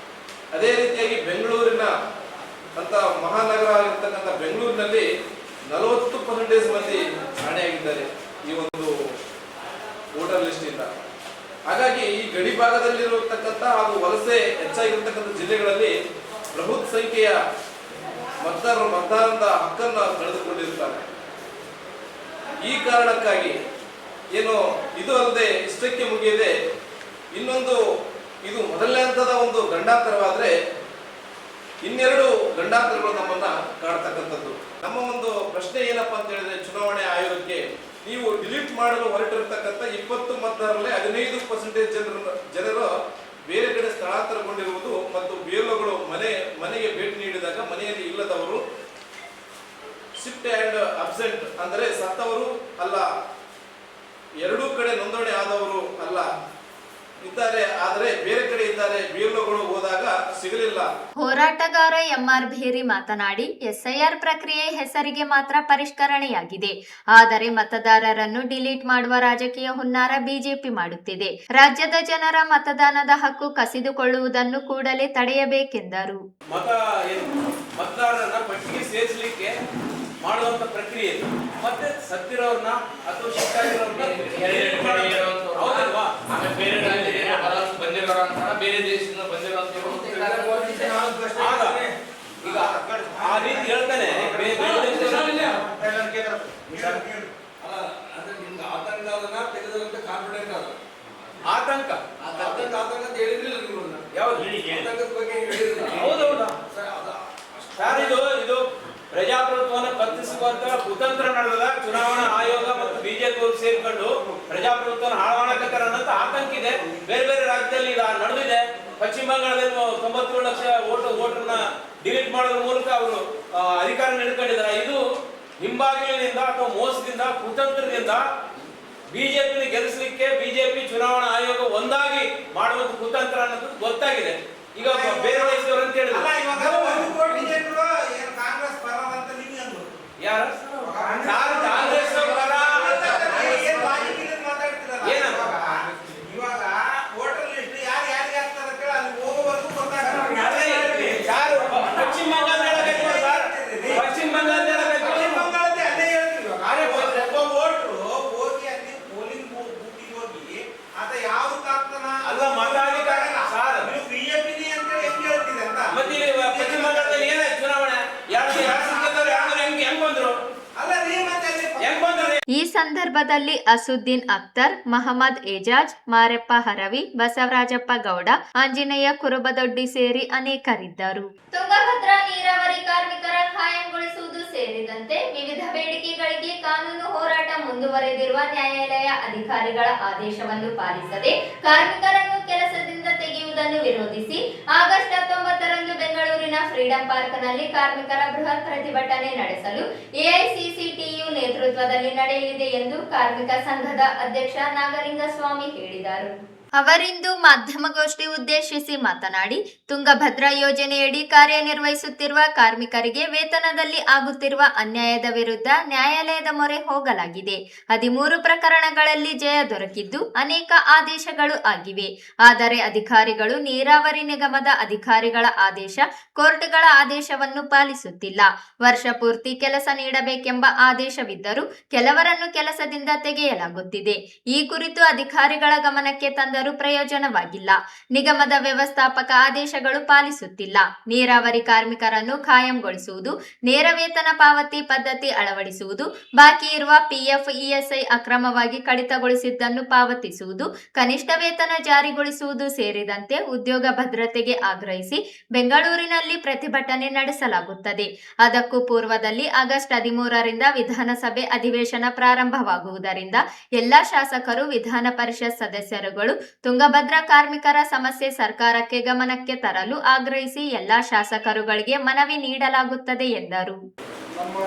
ಅದೇ ರೀತಿಯಾಗಿ ಬೆಂಗಳೂರಿನ ಅಂತ ಮಹಾನಗರ ಆಗಿರ್ತಕ್ಕಂಥ ಬೆಂಗಳೂರಿನಲ್ಲಿ 40% ಮಂದಿ ಕಾಣೆಯಾಗಿದ್ದಾರೆ ಈ ಒಂದು ವೋಟರ್ ಲಿಸ್ಟ್ ಇಂದ. ಹಾಗಾಗಿ ಈ ಗಡಿ ಭಾಗದಲ್ಲಿರತಕ್ಕಂಥ ಹಾಗೂ ವಲಸೆ ಹೆಚ್ಚಾಗಿರ್ತಕ್ಕಂಥ ಜಿಲ್ಲೆಗಳಲ್ಲಿ ಬೃಹತ್ ಸಂಖ್ಯೆಯ ಮತದಾರರು ಮತದಾನದ ಹಕ್ಕನ್ನು ಕಳೆದುಕೊಂಡಿರುತ್ತಾರೆ. ಈ ಕಾರಣಕ್ಕಾಗಿ ಏನು ಇದು ಅಲ್ಲದೆ ಇಷ್ಟಕ್ಕೆ ಮುಗಿಯದೆ ಇನ್ನೊಂದು ಇದು ಮೊದಲನೇ ಹಂತದ ಒಂದು ಗಂಡಾಂತರವಾದ್ರೆ ಇನ್ನೆರಡು ಗಂಡಾಂತರಗಳು ನಮ್ಮನ್ನ ಕಾಡ್ತಕ್ಕಂಥದ್ದು. ನಮ್ಮ ಒಂದು ಪ್ರಶ್ನೆ ಏನಪ್ಪಾ ಅಂತ ಹೇಳಿದ್ರೆ, ಚುನಾವಣೆ ಆಯೋಗಕ್ಕೆ ನೀವು ಡಿಲೀಟ್ ಮಾಡಲು ಹೊರಟಿರ್ತಕ್ಕಂಥ 20 ಮತದಾರರಲ್ಲಿ 15% ಜನರು ಬೇರೆ ಕಡೆ ಸ್ಥಳಾಂತರಗೊಂಡಿರುವುದು ಮತ್ತು ಬೇರ್ಲುಗಳು ಮನೆಗೆ ಭೇಟಿ ನೀಡಿದಾಗ ಮನೆಯಲ್ಲಿ ಇಲ್ಲದವರು, ಶಿಫ್ಟ್ ಅಂಡ್ ಅಬ್ಸೆಂಟ್ ಅಂದರೆ ಸತ್ತವರು ಅಲ್ಲ, ಎರಡೂ ಕಡೆ ನೋಂದಣಿ ಆದವರು ಅಲ್ಲ ಇದ್ದಾರೆ, ಆದರೆ ಬೇರೆ ಕಡೆ ಇದ್ದಾರೆ, ಬೇರ್ಲುಗಳು ಹೋದಾಗ ಸಿಗಲಿಲ್ಲ. ಹೋರಾಟಗಾರ ಎಂಆರ್ ಭೇರಿ ಮಾತನಾಡಿ, ಎಸ್ಐಆರ್ ಪ್ರಕ್ರಿಯೆ ಹೆಸರಿಗೆ ಮಾತ್ರ ಪರಿಷ್ಕರಣೆಯಾಗಿದೆ, ಆದರೆ ಮತದಾರರನ್ನು ಡಿಲೀಟ್ ಮಾಡುವ ರಾಜಕೀಯ ಹುನ್ನಾರ ಬಿಜೆಪಿ ಮಾಡುತ್ತಿದೆ. ರಾಜ್ಯದ ಜನರ ಮತದಾನದ ಹಕ್ಕು ಕಸಿದುಕೊಳ್ಳುವುದನ್ನು ಕೂಡಲೇ ತಡೆಯಬೇಕೆಂದರು. ಮತದಾರರನ್ನ ಪಟ್ಟಿಗೆ ಸೇರಿಸಲಿಕ್ಕೆ ಮಾಡುವಂತ ಪ್ರಕ್ರಿಯೆ ಮತ್ತೆ ಸತ್ತಿರೋರ್ನ ಅಥವಾ ಶಿಕ್ಷಕರನ್ನ ಹೌದಲ್ವಾ, ಬೇರೆ ಬಂದಿರೋರಂತ ಬೇರೆ ದೇಶದಿಂದ ಬಂದಿರೋಂತ ಈಗ ಆ ರೀತಿ ಹೇಳ್ತಾನೆ. ನಿಮ್ಗೆ ಆತಂಕದನ್ನ ತೆಗೆದಂತ ಕಾನ್ಫಿಡೆಂಟ್ ಅದು ಆತಂಕ ಅಂತ ಹೇಳಿದ್ರಿಲ್ಲ ನೀವು ಯಾವ್ದು ಆತಂಕದ ಬಗ್ಗೆ ಹೇಳಿದ್ರಿ. ಹೌದೌದಾ ಸರ್, ಇದು ಪ್ರಜಾಪ್ರಭುತ್ವವನ್ನು ಕತ್ತಿಸುವಂತ ಕುತಂತ್ರ ನಡೆದ ಚುನಾವಣಾ ಆಯೋಗ ಮತ್ತು ಬಿಜೆಪಿ ಸೇರ್ಕೊಂಡು ಪ್ರಜಾಪ್ರಭುತ್ವವನ್ನು ಹಾಳು ಮಾಡಕತ್ತಾರ ಅನ್ನೋಂತ ಆತಂಕ ಇದೆ. ಬೇರೆ ಬೇರೆ ರಾಜ್ಯದಲ್ಲಿ ಇದು ನಡೆದಿದೆ. ಪಶ್ಚಿಮ ಬಂಗಾಳದಲ್ಲಿ 97 ಲಕ್ಷ ವೋಟರ್ನ ಡಿಲೀಟ್ ಮಾಡೋದ್ರ ಮೂಲಕ ಅವರು ಅಧಿಕಾರ ನಡೆದುಕೊಂಡಿದ್ದಾರೆ. ಇದು ಹಿಂಬಾಗಿಲಿನಿಂದ ಅಥವಾ ಮೋಸದಿಂದ ಕುತಂತ್ರದಿಂದ ಬಿಜೆಪಿ ಗೆಲ್ಲಿಸಲಿಕ್ಕೆ ಬಿಜೆಪಿ ಚುನಾವಣಾ ಆಯೋಗ ಒಂದಾಗಿ ಮಾಡುವಂತ ಕುತಂತ್ರ ಅನ್ನೋದು ಗೊತ್ತಾಗಿದೆ. ಈಗ ಬೇರೆ ದೇಶದವರು ಅಂತ ಹೇಳಿದ್ರು ಯಾರು ಕಾಂಗ್ರೆಸ್ ಇವಾಗ ವೋಟರ್ ಲಿಸ್ಟ್ ಯಾರು ಯಾರಿಗೆ ಆಗ್ತಾರೆ ಅಲ್ಲಿ ಹೋಗೋವರೆಗೂ ಗೊತ್ತಾಗಲ್ಲ. ಪಶ್ಚಿಮ ಬಂಗಾಳದಲ್ಲಿ ಅಲ್ಲೇ ಹೇಳ್ತೀವಿ. ಒಬ್ಬ ವೋಟ್ರು ಹೋಗಿ ಅಲ್ಲಿ ಪೋಲಿಂಗ್ ಬೂತಿಗೆ ಹೋಗಿ ಆತ ಯಾವ್ದು ಆಗ್ತಾನ ಅಲ್ಲ ಮತಾಧಿಕಾರ ಸರ್, ನೀವು ಬಿಜೆಪಿನಿ ಅಂತ ಹೆಂಗ್ ಹೇಳ್ತೀರಿ ಅಂತ. ಮತ್ತೆ ಪಶ್ಚಿಮ ಬಂಗಾಳದಲ್ಲಿ ಏನಾಯ್ತು ಚುನಾವಣೆ? ಹೆಂಗ್ ಬಂದ್ರು? ಈ ಸಂದರ್ಭದಲ್ಲಿ ಅಸುದ್ದೀನ್ ಅಖ್ತರ್, ಮಹಮ್ಮದ್ ಏಜಾಜ್, ಮಾರೆಪ್ಪ ಹರವಿ, ಬಸವರಾಜಪ್ಪ ಗೌಡ, ಆಂಜನೇಯ ಕುರುಬದೊಡ್ಡಿ ಸೇರಿ ಅನೇಕರಿದ್ದರು. ತುಂಗಭದ್ರಾ ನೀರಾವರಿ ಕಾರ್ಮಿಕರ ಕಾಯಂಗೊಳಿಸುವುದು ಸೇರಿದಂತೆ ವಿವಿಧ ಬೇಡಿಕೆಗಳಿಗೆ ಕಾನೂನು ಹೋರಾಟ ಮುಂದುವರೆದಿರುವ ನ್ಯಾಯಾಲಯ ಅಧಿಕಾರಿಗಳ ಆದೇಶವನ್ನು ಪಾಲಿಸದೆ ಕಾರ್ಮಿಕರನ್ನು ಕೆಲಸದಿಂದ ತೆಗೆಯುವುದನ್ನು ವಿರೋಧಿಸಿ ಆಗಸ್ಟ್ 19ರಂದು ಬೆಂಗಳೂರಿನ ಫ್ರೀಡಂ ಪಾರ್ಕ್ನಲ್ಲಿ ಕಾರ್ಮಿಕರ ಬೃಹತ್ ಪ್ರತಿಭಟನೆ ನಡೆಸಲು ಎಐಸಿಸಿಟಿಯು ನೇತೃತ್ವದಲ್ಲಿ ನಡೆಯಲಿದೆ ಎಂದು ಕಾರ್ಮಿಕ ಸಂಘದ ಅಧ್ಯಕ್ಷ ನಾಗಲಿಂಗಸ್ವಾಮಿ ಹೇಳಿದರು. ಅವರಿಂದು ಮಾಧ್ಯಮಗೋಷ್ಠಿ ಉದ್ದೇಶಿಸಿ ಮಾತನಾಡಿ, ತುಂಗಭದ್ರಾ ಯೋಜನೆಯಡಿ ಕಾರ್ಯನಿರ್ವಹಿಸುತ್ತಿರುವ ಕಾರ್ಮಿಕರಿಗೆ ವೇತನದಲ್ಲಿ ಆಗುತ್ತಿರುವ ಅನ್ಯಾಯದ ವಿರುದ್ಧ ನ್ಯಾಯಾಲಯದ ಮೊರೆ ಹೋಗಲಾಗಿದೆ. 13 ಪ್ರಕರಣಗಳಲ್ಲಿ ಜಯ ದೊರಕಿದ್ದು ಅನೇಕ ಆದೇಶಗಳು ಆಗಿವೆ. ಆದರೆ ಅಧಿಕಾರಿಗಳು ನೀರಾವರಿ ನಿಗಮದ ಅಧಿಕಾರಿಗಳ ಆದೇಶ, ಕೋರ್ಟ್ಗಳ ಆದೇಶವನ್ನು ಪಾಲಿಸುತ್ತಿಲ್ಲ. ವರ್ಷ ಪೂರ್ತಿ ಕೆಲಸ ನೀಡಬೇಕೆಂಬ ಆದೇಶವಿದ್ದರೂ ಕೆಲವರನ್ನು ಕೆಲಸದಿಂದ ತೆಗೆಯಲಾಗುತ್ತಿದೆ. ಈ ಕುರಿತು ಅಧಿಕಾರಿಗಳ ಗಮನಕ್ಕೆ ತಂದರೂ ಮಾಡಿದರೂ ಪ್ರಯೋಜನವಾಗಿಲ್ಲ. ನಿಗಮದ ವ್ಯವಸ್ಥಾಪಕ ಆದೇಶಗಳು ಪಾಲಿಸುತ್ತಿಲ್ಲ. ನೀರಾವರಿ ಕಾರ್ಮಿಕರನ್ನು ಕಾಯಂಗೊಳಿಸುವುದು, ನೇರ ವೇತನ ಪಾವತಿ ಪದ್ಧತಿ ಅಳವಡಿಸುವುದು, ಬಾಕಿ ಇರುವ ಪಿಎಫ್, ಇಎಸ್ಐ ಅಕ್ರಮವಾಗಿ ಕಡಿತಗೊಳಿಸಿದ್ದನ್ನು ಪಾವತಿಸುವುದು, ಕನಿಷ್ಠ ವೇತನ ಜಾರಿಗೊಳಿಸುವುದು ಸೇರಿದಂತೆ ಉದ್ಯೋಗ ಭದ್ರತೆಗೆ ಆಗ್ರಹಿಸಿ ಬೆಂಗಳೂರಿನಲ್ಲಿ ಪ್ರತಿಭಟನೆ ನಡೆಸಲಾಗುತ್ತದೆ. ಅದಕ್ಕೂ ಪೂರ್ವದಲ್ಲಿ ಆಗಸ್ಟ್ 13ರಿಂದ ವಿಧಾನಸಭೆ ಅಧಿವೇಶನ ಪ್ರಾರಂಭವಾಗುವುದರಿಂದ ಎಲ್ಲಾ ಶಾಸಕರು, ವಿಧಾನ ಪರಿಷತ್ ಸದಸ್ಯರುಗಳು ತುಂಗಭದ್ರಾ ಕಾರ್ಮಿಕರ ಸಮಸ್ಯೆ ಸರ್ಕಾರಕ್ಕೆ ಗಮನಕ್ಕೆ ತರಲು ಆಗ್ರಹಿಸಿ ಎಲ್ಲಾ ಶಾಸಕರುಗಳಿಗೆ ಮನವಿ ನೀಡಲಾಗುತ್ತದೆ ಎಂದರು. ನಮ್ಮ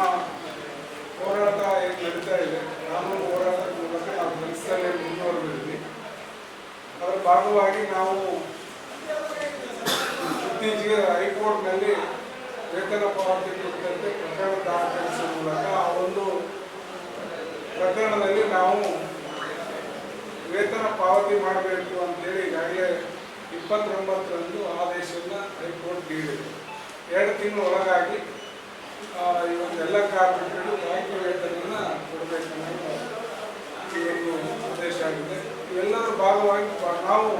ಹೋರಾಟ ಏನು ನಡೀತಾ ಇದೆ, ಕಾನೂನು ಹೋರಾಟದ ಮೂಲಕ ನಾವು ಕೆಲಸದಲ್ಲೇ ಮುಂದುವರೆದಿದ್ವಿ. ಅದರ ಭಾಗವಾಗಿ ನಾವು ಇತ್ತೀಚೆಗೆ ಹೈಕೋರ್ಟ್ನಲ್ಲಿ ವೇತನ ಪಾವತಿ ಕುರಿತಂತೆ ಪ್ರಕರಣ ದಾಖಲಿಸುವ ಮೂಲಕ ಆ ಒಂದು ಪ್ರಕರಣದಲ್ಲಿ ನಾವು ವೇತನ ಪಾವತಿ ಮಾಡಬೇಕು ಅಂತೇಳಿ ಈಗಾಗಲೇ 29ರಂದು ಆದೇಶವನ್ನು ಹೈಕೋರ್ಟ್ ನೀಡಿದೆ. 2 ತಿಂಗಳ ಒಳಗಾಗಿ ಈ ಒಂದು ಎಲ್ಲ ಕಾರ್ಮಿಕರಿಗೂ ಬಾಕಿ ವೇತನವನ್ನು ಕೊಡಬೇಕನ್ನೋದು ಈ ಒಂದು ಆದೇಶ ಆಗಿದೆ. ಇವೆಲ್ಲದರ ಭಾಗವಾಗಿ ನಾವು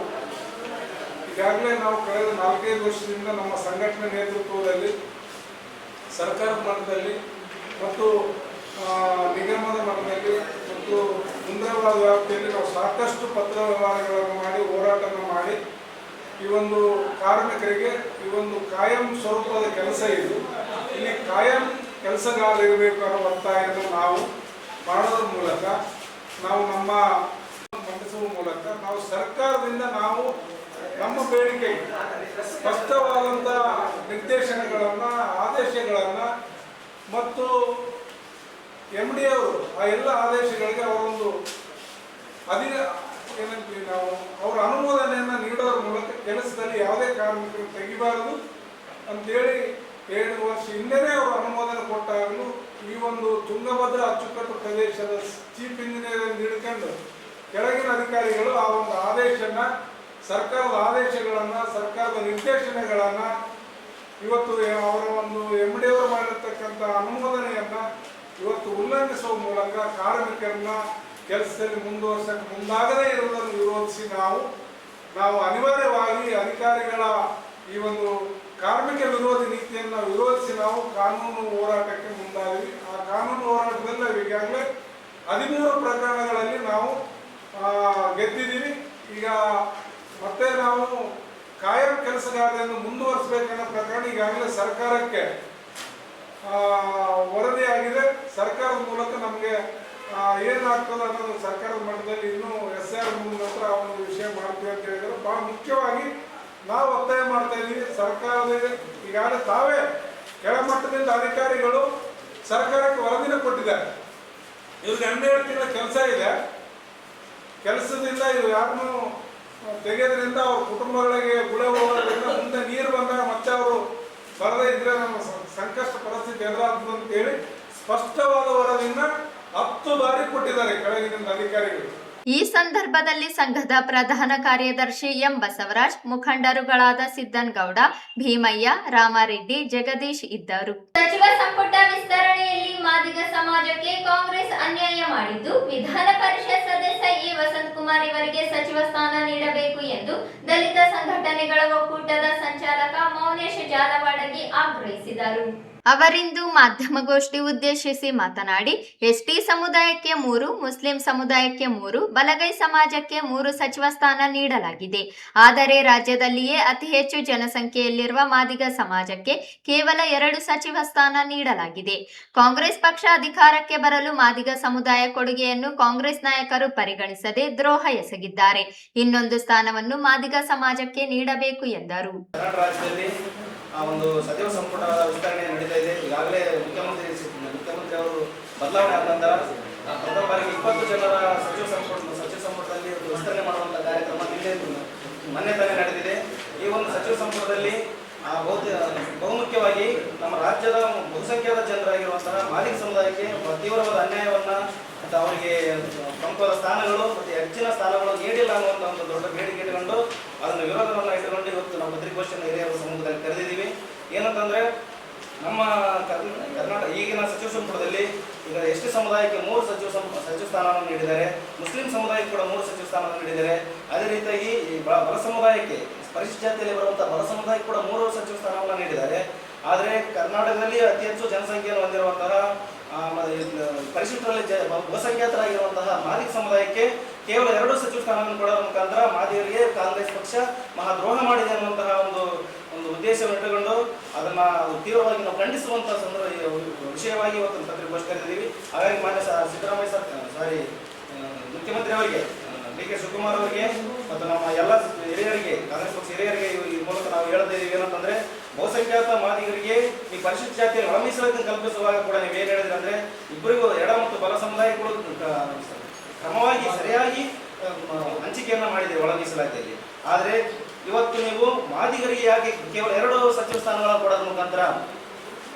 ಈಗಾಗಲೇ ಕಳೆದ 4-5 ವರ್ಷದಿಂದ ನಮ್ಮ ಸಂಘಟನೆ ನೇತೃತ್ವದಲ್ಲಿ ಸರ್ಕಾರದ ಮಟ್ಟದಲ್ಲಿ ಮತ್ತು ನಿಗಮದ ಮಟ್ಟದಲ್ಲಿ ಮತ್ತು ಮುಂದಾದ ವ್ಯಾಪ್ತಿಯಲ್ಲಿ ನಾವು ಸಾಕಷ್ಟು ಪತ್ರ ವ್ಯವಹಾರಗಳನ್ನು ಮಾಡಿ ಹೋರಾಟವನ್ನು ಮಾಡಿ ಈ ಒಂದು ಕಾರ್ಮಿಕರಿಗೆ ಈ ಒಂದು ಕಾಯಂ ಸ್ವರೂಪದ ಕೆಲಸ ಇದು, ಇಲ್ಲಿ ಕಾಯಂ ಕೆಲಸಗಾರರಿರಬೇಕು ಅನ್ನೋ ಒತ್ತಾಯವನ್ನು ನಾವು ಮಾಡೋದ್ರ ಮೂಲಕ ನಾವು ನಮ್ಮ ಮಂಡಿಸುವ ಮೂಲಕ ನಾವು ಸರ್ಕಾರದಿಂದ ನಾವು ನಮ್ಮ ಬೇಡಿಕೆ ಸ್ಪಷ್ಟವಾದಂಥ ನಿರ್ದೇಶನಗಳನ್ನು, ಆದೇಶಗಳನ್ನು ಮತ್ತು MD ಅವರು ಆ ಎಲ್ಲ ಆದೇಶಗಳಿಗೆ ಅವರೊಂದು ಏನಂತೀವಿ ನಾವು ಅವರ ಅನುಮೋದನೆಯನ್ನು ನೀಡೋದ್ರ ಮೂಲಕ ಕೆಲಸದಲ್ಲಿ ಯಾವುದೇ ಕಾರ್ಮಿಕರು ತೆಗಿಬಾರದು ಅಂತೇಳಿ 2 ವರ್ಷ ಹಿಂದೆನೇ ಅವರು ಅನುಮೋದನೆ ಕೊಟ್ಟಾಗಲೂ ಈ ಒಂದು ತುಂಗಭದ್ರಾ ಅಚ್ಚುಕಟ್ಟು ಪ್ರದೇಶದ ಚೀಫ್ ಇಂಜಿನಿಯರ್ ಹಿಡ್ಕೊಂಡು ಕೆಳಗಿನ ಅಧಿಕಾರಿಗಳು ಆ ಒಂದು ಆದೇಶನ, ಸರ್ಕಾರದ ಆದೇಶಗಳನ್ನು, ಸರ್ಕಾರದ ನಿರ್ದೇಶನಗಳನ್ನು ಇವತ್ತು ಅವರ ಒಂದು MD ಅವರು ಮಾಡಿರ್ತಕ್ಕಂಥ ಅನುಮೋದನೆಯನ್ನು ಇವತ್ತು ಉಲ್ಲಂಘಿಸುವ ಮೂಲಕ ಕಾರ್ಮಿಕರನ್ನ ಕೆಲಸದಲ್ಲಿ ಮುಂದುವರಿಸಕ್ಕೆ ಮುಂದಾಗದೇ ಇರುವುದನ್ನು ವಿರೋಧಿಸಿ ನಾವು ಅನಿವಾರ್ಯವಾಗಿ ಅಧಿಕಾರಿಗಳ ಈ ಒಂದು ಕಾರ್ಮಿಕ ವಿರೋಧಿ ನೀತಿಯನ್ನು ವಿರೋಧಿಸಿ ನಾವು ಕಾನೂನು ಹೋರಾಟಕ್ಕೆ ಮುಂದಾದ್ವಿ. ಆ ಕಾನೂನು ಹೋರಾಟದಲ್ಲಿ ಈಗಾಗಲೇ 13 ಪ್ರಕರಣಗಳಲ್ಲಿ ನಾವು ಗೆದ್ದಿದ್ದೀವಿ. ಈಗ ಮತ್ತೆ ನಾವು ಕಾಯಂ ಕೆಲಸಗಾರರನ್ನು ಮುಂದುವರಿಸಬೇಕನ್ನೋ ಪ್ರಕರಣ ಈಗಾಗಲೇ ಸರ್ಕಾರಕ್ಕೆ ವರದಿಯಾಗಿದೆ. ಸರ್ಕಾರದ ಮೂಲಕ ನಮಗೆ ಏನಾಗ್ತದೆ ಅನ್ನೋದು ಸರ್ಕಾರದ ಮಟ್ಟದಲ್ಲಿ ಇನ್ನೂ SR ನಂತರ ಆ ಒಂದು ವಿಷಯ ಮಾಡ್ತೀವಿ ಅಂತ ಹೇಳಿದ್ರು. ಬಹಳ ಮುಖ್ಯವಾಗಿ ನಾವು ಒತ್ತಾಯ ಮಾಡ್ತಾ ಇದ್ದೀವಿ, ಸರ್ಕಾರದ ಈಗಾಗಲೇ ತಾವೇ ಕೆಳಮಟ್ಟದಿಂದ ಅಧಿಕಾರಿಗಳು ಸರ್ಕಾರಕ್ಕೆ ವರದಿನ ಕೊಟ್ಟಿದ್ದಾರೆ. ಇವ್ರಿಗೆ 12 ತಿಂಗಳ ಕೆಲಸ ಇದೆ, ಕೆಲಸದಿಂದ ಇವ್ರು ಯಾರನ್ನು ತೆಗೆಯೋದ್ರಿಂದ ಅವ್ರ ಕುಟುಂಬಗಳಿಗೆ ಗುಳೆ ಹೋಗೋದ್ರಿಂದ ಮುಂದೆ ನೀರು ಬಂದಾಗ ಮತ್ತೆ ಅವರು ಬರದೇ ಇದ್ರೆ ನಮ್ಮ ಸಂಕಷ್ಟ ಪರಿಸ್ಥಿತಿ ಎದುರಾಗ್ತದೆ ಅಂತ ಹೇಳಿ ಸ್ಪಷ್ಟವಾದ ವರದಿಯನ್ನ 10 ಬಾರಿ ಕೊಟ್ಟಿದ್ದಾರೆ ಕೆಳಗಿನಿಂದ ಅಧಿಕಾರಿಗಳು. ಈ ಸಂದರ್ಭದಲ್ಲಿ ಸಂಘದ ಪ್ರಧಾನ ಕಾರ್ಯದರ್ಶಿ ಎಂ ಬಸವರಾಜ್, ಮುಖಂಡರುಗಳಾದ ಸಿದ್ದನಗೌಡ, ಭೀಮಯ್ಯ, ರಾಮಾರೆಡ್ಡಿ, ಜಗದೀಶ್ ಇದ್ದರು. ಸಚಿವ ಸಂಪುಟ ವಿಸ್ತರಣೆಯಲ್ಲಿ ಮಾದಿಗ ಸಮಾಜಕ್ಕೆ ಕಾಂಗ್ರೆಸ್ ಅನ್ಯಾಯ ಮಾಡಿದ್ದು, ವಿಧಾನ ಪರಿಷತ್ ಸದಸ್ಯ ಎ ವಸಂತಕುಮಾರ್ ಇವರಿಗೆ ಸಚಿವ ಸ್ಥಾನ ನೀಡಬೇಕು ಎಂದು ದಲಿತ ಸಂಘಟನೆಗಳ ಒಕ್ಕೂಟದ ಸಂಚಾಲಕ ಮೌನೇಶ್ ಜಾಲವಾಡಗಿ ಆಗ್ರಹಿಸಿದರು. ಅವರಿಂದು ಮಾಧ್ಯಮಗೋಷ್ಠಿ ಉದ್ದೇಶಿಸಿ ಮಾತನಾಡಿ, ಎಸ್ಟಿ ಸಮುದಾಯಕ್ಕೆ 3, ಮುಸ್ಲಿಂ ಸಮುದಾಯಕ್ಕೆ 3, ಬಲಗೈ ಸಮಾಜಕ್ಕೆ 3 ಸಚಿವ ಸ್ಥಾನ ನೀಡಲಾಗಿದೆ. ಆದರೆ ರಾಜ್ಯದಲ್ಲಿಯೇ ಅತಿ ಹೆಚ್ಚು ಜನಸಂಖ್ಯೆಯಲ್ಲಿರುವ ಮಾದಿಗ ಸಮಾಜಕ್ಕೆ ಕೇವಲ 2 ಸಚಿವ ಸ್ಥಾನ ನೀಡಲಾಗಿದೆ. ಕಾಂಗ್ರೆಸ್ ಪಕ್ಷ ಅಧಿಕಾರಕ್ಕೆ ಬರಲು ಮಾದಿಗ ಸಮುದಾಯ ಕೊಡುಗೆಯನ್ನು ಕಾಂಗ್ರೆಸ್ ನಾಯಕರು ಪರಿಗಣಿಸದೆ ದ್ರೋಹ ಎಸಗಿದ್ದಾರೆ. ಇನ್ನೊಂದು ಸ್ಥಾನವನ್ನು ಮಾದಿಗ ಸಮಾಜಕ್ಕೆ ನೀಡಬೇಕು ಎಂದರು. ಒಂದು ಸಚಿವ ಸಂಪುಟ ವಿಸ್ತರಣೆ ನಡೀತಾ ಇದೆ. ಈಗಾಗಲೇ ಮುಖ್ಯಮಂತ್ರಿ ಅವರು ಬದಲಾವಣೆ ಆದ ನಂತರ ಪ್ರಥಮ ಬಾರಿಗೆ 20 ಜನರ ಸಚಿವ ಸಂಪುಟದಲ್ಲಿ ವಿಸ್ತರಣೆ ಮಾಡುವಂಥ ಕಾರ್ಯಕ್ರಮ ಮೊನ್ನೆ ತಾನೇ ನಡೆದಿದೆ. ಈ ಒಂದು ಸಚಿವ ಸಂಪುಟದಲ್ಲಿ ಬಹುಮುಖ್ಯವಾಗಿ ನಮ್ಮ ರಾಜ್ಯದ ಬಹುಸಂಖ್ಯಾತ ಜನರಾಗಿರುವಂತಹ ಮಾದಿಗ ಸಮುದಾಯಕ್ಕೆ ತೀವ್ರವಾದ ಅನ್ಯಾಯವನ್ನ ಮತ್ತು ಅವರಿಗೆ ಪ್ರಮುಖವಾದ ಸ್ಥಾನಗಳು ಮತ್ತು ಹೆಚ್ಚಿನ ಸ್ಥಾನಗಳು ನೀಡಿಲ್ಲ ಅನ್ನುವಂಥ ಒಂದು ದೊಡ್ಡ ಬೇಡಿಕೆ ಇಟ್ಟುಕೊಂಡು ಅದನ್ನು ವಿರೋಧವನ್ನು ಇಟ್ಟುಕೊಂಡು ಇವತ್ತು ನಾವು ಪತ್ರಿಕಾಗೋಷ್ಠಿಯನ್ನು ಹಿರಿಯರ ಸಮ್ಮುಖದಲ್ಲಿ ಕರೆದಿದ್ದೀವಿ. ಏನಂತಂದ್ರೆ ನಮ್ಮ ಕರ್ನಾಟಕ ಈಗಿನ ಸಚಿವ ಸಂಪುಟದಲ್ಲಿ ಈಗ ಎಷ್ಟು ಸಮುದಾಯಕ್ಕೆ 3 ಸಚಿವ ಸ್ಥಾನವನ್ನು ನೀಡಿದ್ದಾರೆ. ಮುಸ್ಲಿಂ ಸಮುದಾಯಕ್ಕೆ ಕೂಡ 3 ಸಚಿವ ಸ್ಥಾನವನ್ನು ನೀಡಿದ್ದಾರೆ. ಅದೇ ರೀತಿಯಾಗಿ ಬಡ ಸಮುದಾಯಕ್ಕೆ, ಪರಿಶಿಷ್ಟ ಜಾತಿಯಲ್ಲಿ ಬರುವಂತಹ ಬಡ ಸಮುದಾಯಕ್ಕೆ ಕೂಡ 3 ಸಚಿವ ಸ್ಥಾನವನ್ನು ನೀಡಿದ್ದಾರೆ. ಆದರೆ ಕರ್ನಾಟಕದಲ್ಲಿ ಅತಿ ಹೆಚ್ಚು ಜನಸಂಖ್ಯೆಯನ್ನು ಹೊಂದಿರುವಂತಹ ಪರಿಶಿಷ್ಟರಲ್ಲಿ ಬಹುಸಂಖ್ಯಾತರಾಗಿರುವಂತಹ ಮಾದಿಗ ಸಮುದಾಯಕ್ಕೆ ಕೇವಲ 2 ಸಚಿವ ಸ್ಥಾನವನ್ನು ಕೊಡೋದ್ರ ಮುಖಾಂತರ ಮಾದಿಗರಿಗೆ ಕಾಂಗ್ರೆಸ್ ಪಕ್ಷ ಮಹಾದ್ರೋಹ ಮಾಡಿದೆ ಅನ್ನುವಂತಹ ಒಂದು ಉದ್ದೇಶವನ್ನು ಇಟ್ಟುಕೊಂಡು ಅದನ್ನ ತೀವ್ರವಾಗಿ ನಾವು ಖಂಡಿಸುವಂತಹ ವಿಷಯವಾಗಿ ಇವತ್ತು ಪತ್ರಿಕಾಗೋಷ್ಠಿ ಕರೆದಿದ್ದೀವಿ. ಹಾಗಾಗಿ ಮಾನ್ಯ ಸಿದ್ದರಾಮಯ್ಯ ಮುಖ್ಯಮಂತ್ರಿ ಅವರಿಗೆ, ಡಿ.ಕೆ. ಶಿವಕುಮಾರ್ ಅವರಿಗೆ ಮತ್ತು ನಮ್ಮ ಎಲ್ಲ ಹಿರಿಯರಿಗೆ, ಕಾಂಗ್ರೆಸ್ ಪಕ್ಷ ಹಿರಿಯರಿಗೆ ಈ ಮೂಲಕ ನಾವು ಹೇಳ್ತಾ ಇದ್ದೀವಿ ಏನಂತಂದ್ರೆ, ಬಹುಸಂಖ್ಯಾತ ಮಾದಿಗರಿಗೆ ಈ ಪರಿಶಿಷ್ಟ ಜಾತಿಯಲ್ಲಿ ಒಳ ಮೀಸಲಾತಿಯನ್ನು ಕಲ್ಪಿಸುವಾಗ ಕೂಡ ನೀವು ಏನು ಹೇಳಿದ್ರಿ ಅಂದ್ರೆ, ಇಬ್ಬರಿಗೂ ಎಡ ಮತ್ತು ಬಲ ಸಮುದಾಯಗಳು ಕ್ರಮವಾಗಿ ಸರಿಯಾಗಿ ಹಂಚಿಕೆಯನ್ನ ಮಾಡಿದ್ದೀರಿ ಒಳ ಮೀಸಲಾತಿಯಲ್ಲಿ. ಆದರೆ ಇವತ್ತು ನೀವು ಮಾದಿಗರಿಗೆ ಯಾಕೆ ಕೇವಲ 2 ಸಚಿವ ಸ್ಥಾನಗಳನ್ನು ಕೊಡೋದ್ರ ಮುಖಾಂತರ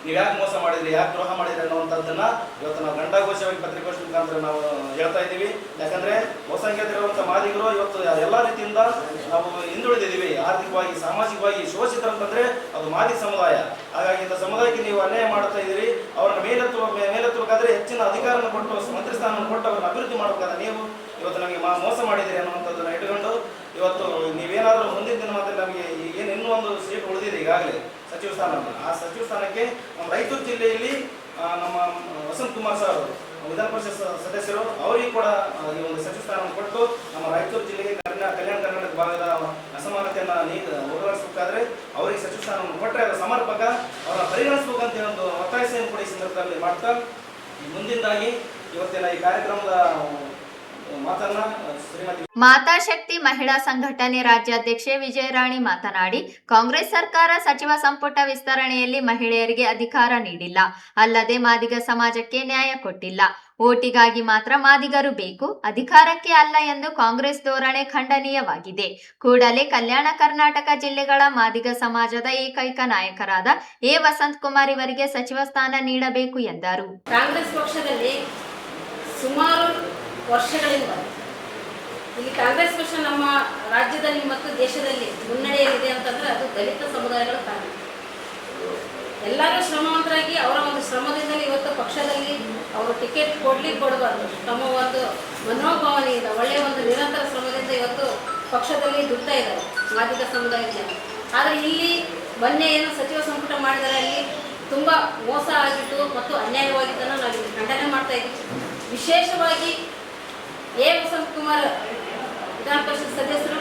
ನೀವು ಯಾಕೆ ಮೋಸ ಮಾಡಿದ್ರಿ, ಯಾಕೆ ದ್ರೋಹ ಮಾಡಿದ್ರಿ ಅನ್ನುವಂಥದ್ದನ್ನ ಇವತ್ತು ನಾವು ಗಂಟಾಘೋಷವಾಗಿ ಪತ್ರಿಕಾಗೋಷ್ಠಿ ಮುಖಾಂತರ ನಾವು ಹೇಳ್ತಾ ಇದ್ದೀವಿ. ಯಾಕಂದ್ರೆ ಬಹುಸಂಖ್ಯಾತರಿರುವಂಥ ಮಾದಿಗರು ಇವತ್ತು ಎಲ್ಲ ರೀತಿಯಿಂದ ನಾವು ಹಿಂದುಳಿದಿದ್ದೀವಿ. ಆರ್ಥಿಕವಾಗಿ, ಸಾಮಾಜಿಕವಾಗಿ ಶೋಷಿತರಂತಂದ್ರೆ ಅದು ಮಾದಿಗ ಸಮುದಾಯ. ಹಾಗಾಗಿ ಇಂಥ ಸಮುದಾಯಕ್ಕೆ ನೀವು ಅನ್ಯಾಯ ಮಾಡ್ತಾ ಇದ್ದೀರಿ. ಅವ್ರನ್ನ ಮೇಲೆತ್ತಬೇಕಾದ್ರೆ ಹೆಚ್ಚಿನ ಅಧಿಕಾರವನ್ನು ಕೊಟ್ಟು, ಮಂತ್ರಿ ಸ್ಥಾನವನ್ನು ಕೊಟ್ಟು ಅವ್ರನ್ನ ಅಭಿವೃದ್ಧಿ ಮಾಡಬೇಕಾದ್ರೆ ನೀವು ಇವತ್ತು ನಮಗೆ ಮೋಸ ಮಾಡಿದಿರಿ ಅನ್ನುವಂಥದ್ದನ್ನ ಇಟ್ಟುಕೊಂಡು ಇವತ್ತು ನೀವೇನಾದರೂ ಮುಂದಿನ ದಿನ ಮಾತ್ರ ನಮಗೆ ಏನು ಇನ್ನೂ ಒಂದು ಸೀಟ್ ಉಳಿದಿದೆ ಈಗಾಗಲೇ ಸಚಿವ ಸ್ಥಾನವನ್ನು, ಆ ಸಚಿವ ಸ್ಥಾನಕ್ಕೆ ನಮ್ಮ ರಾಯಚೂರು ಜಿಲ್ಲೆಯಲ್ಲಿ ನಮ್ಮ ವಸಂತ್ ಕುಮಾರ್ ಸರ್ ವಿಧಾನ ಪರಿಷತ್ ಸದಸ್ಯರು ಅವರಿಗೆ ಕೂಡ ಈ ಒಂದು ಸಚಿವ ಸ್ಥಾನವನ್ನು ಕೊಟ್ಟು ನಮ್ಮ ರಾಯಚೂರು ಜಿಲ್ಲೆಗೆ ಕಲ್ಯಾಣ ಕರ್ನಾಟಕ ಭಾಗದ ಅಸಮಾನತೆಯನ್ನು ಹೋಗಲಾಡಿಸಬೇಕಾದ್ರೆ ಅವರಿಗೆ ಸಚಿವ ಸ್ಥಾನವನ್ನು ಕೊಟ್ಟರೆ ಅದರ ಸಮರ್ಪಕ ಅವರ ಪರಿಗಣಿಸಬೇಕಂತ ಒಂದು ಒತ್ತಾಯವನ್ನು ಕೂಡ ಈ ಸಂದರ್ಭದಲ್ಲಿ ಮಾಡ್ತಾ ಮುಂದಿನದಾಗಿ ಇವತ್ತಿನ ಈ ಕಾರ್ಯಕ್ರಮದ ಮಾತಾ ಶಕ್ತಿ ಮಹಿಳಾ ಸಂಘಟನೆ ರಾಜ್ಯಾಧ್ಯಕ್ಷೆ ವಿಜಯರಾಣಿ ಮಾತನಾಡಿ, ಕಾಂಗ್ರೆಸ್ ಸರ್ಕಾರ ಸಚಿವ ಸಂಪುಟ ವಿಸ್ತರಣೆಯಲ್ಲಿ ಮಹಿಳೆಯರಿಗೆ ಅಧಿಕಾರ ನೀಡಿಲ್ಲ, ಅಲ್ಲದೆ ಮಾದಿಗ ಸಮಾಜಕ್ಕೆ ನ್ಯಾಯ ಕೊಟ್ಟಿಲ್ಲ. ಓಟಿಗಾಗಿ ಮಾತ್ರ ಮಾದಿಗರು ಬೇಕು, ಅಧಿಕಾರಕ್ಕೆ ಅಲ್ಲ ಎಂದು ಕಾಂಗ್ರೆಸ್ ಧೋರಣೆ ಖಂಡನೀಯವಾಗಿದೆ. ಕೂಡಲೇ ಕಲ್ಯಾಣ ಕರ್ನಾಟಕ ಜಿಲ್ಲೆಗಳ ಮಾದಿಗ ಸಮಾಜದ ಏಕೈಕ ನಾಯಕರಾದ ಎ ವಸಂತ್ ಕುಮಾರ್ ಇವರಿಗೆ ಸಚಿವ ಸ್ಥಾನ ನೀಡಬೇಕು ಎಂದರು. ಕಾಂಗ್ರೆಸ್ ಪಕ್ಷದಲ್ಲಿ ಸುಮಾರು ವರ್ಷಗಳಿಂದ ಇಲ್ಲಿ ಕಾಂಗ್ರೆಸ್ ಪಕ್ಷ ನಮ್ಮ ರಾಜ್ಯದಲ್ಲಿ ಮತ್ತು ದೇಶದಲ್ಲಿ ಮುನ್ನಡೆಯಲ್ಲಿದೆ ಅಂತಂದ್ರೆ ಅದು ದಲಿತ ಸಮುದಾಯಗಳ ಕಾರಣ. ಎಲ್ಲರೂ ಶ್ರಮವಂತರಾಗಿ ಅವರ ಒಂದು ಶ್ರಮದಿಂದಲೇ ಇವತ್ತು ಪಕ್ಷದಲ್ಲಿ ಅವರು ಟಿಕೆಟ್ ಕೊಡಬಾರ್ದು, ತಮ್ಮ ಒಂದು ಮನೋಭಾವನೆಯಿಂದ ಒಳ್ಳೆಯ ಒಂದು ನಿರಂತರ ಶ್ರಮದಿಂದ ಇವತ್ತು ಪಕ್ಷದಲ್ಲಿ ದುಡ್ತಾ ಇದ್ದಾರೆ ಮಾದಿಗ ಸಮುದಾಯದ. ಆದರೆ ಇಲ್ಲಿ ಮೊನ್ನೆ ಏನು ಸಚಿವ ಸಂಪುಟ ಮಾಡಿದರೆ ಅಲ್ಲಿ ತುಂಬ ಮೋಸ ಆಗಿತ್ತು ಮತ್ತು ಅನ್ಯಾಯವಾಗಿದ್ದನ್ನು ನಾವು ಇಲ್ಲಿ ಖಂಡನೆ ಮಾಡ್ತಾ ಇದ್ದೀವಿ. ವಿಶೇಷವಾಗಿ ಎ ವಸಂತ್ ಕುಮಾರ್ ವಿಧಾನ ಪರಿಷತ್ ಸದಸ್ಯರು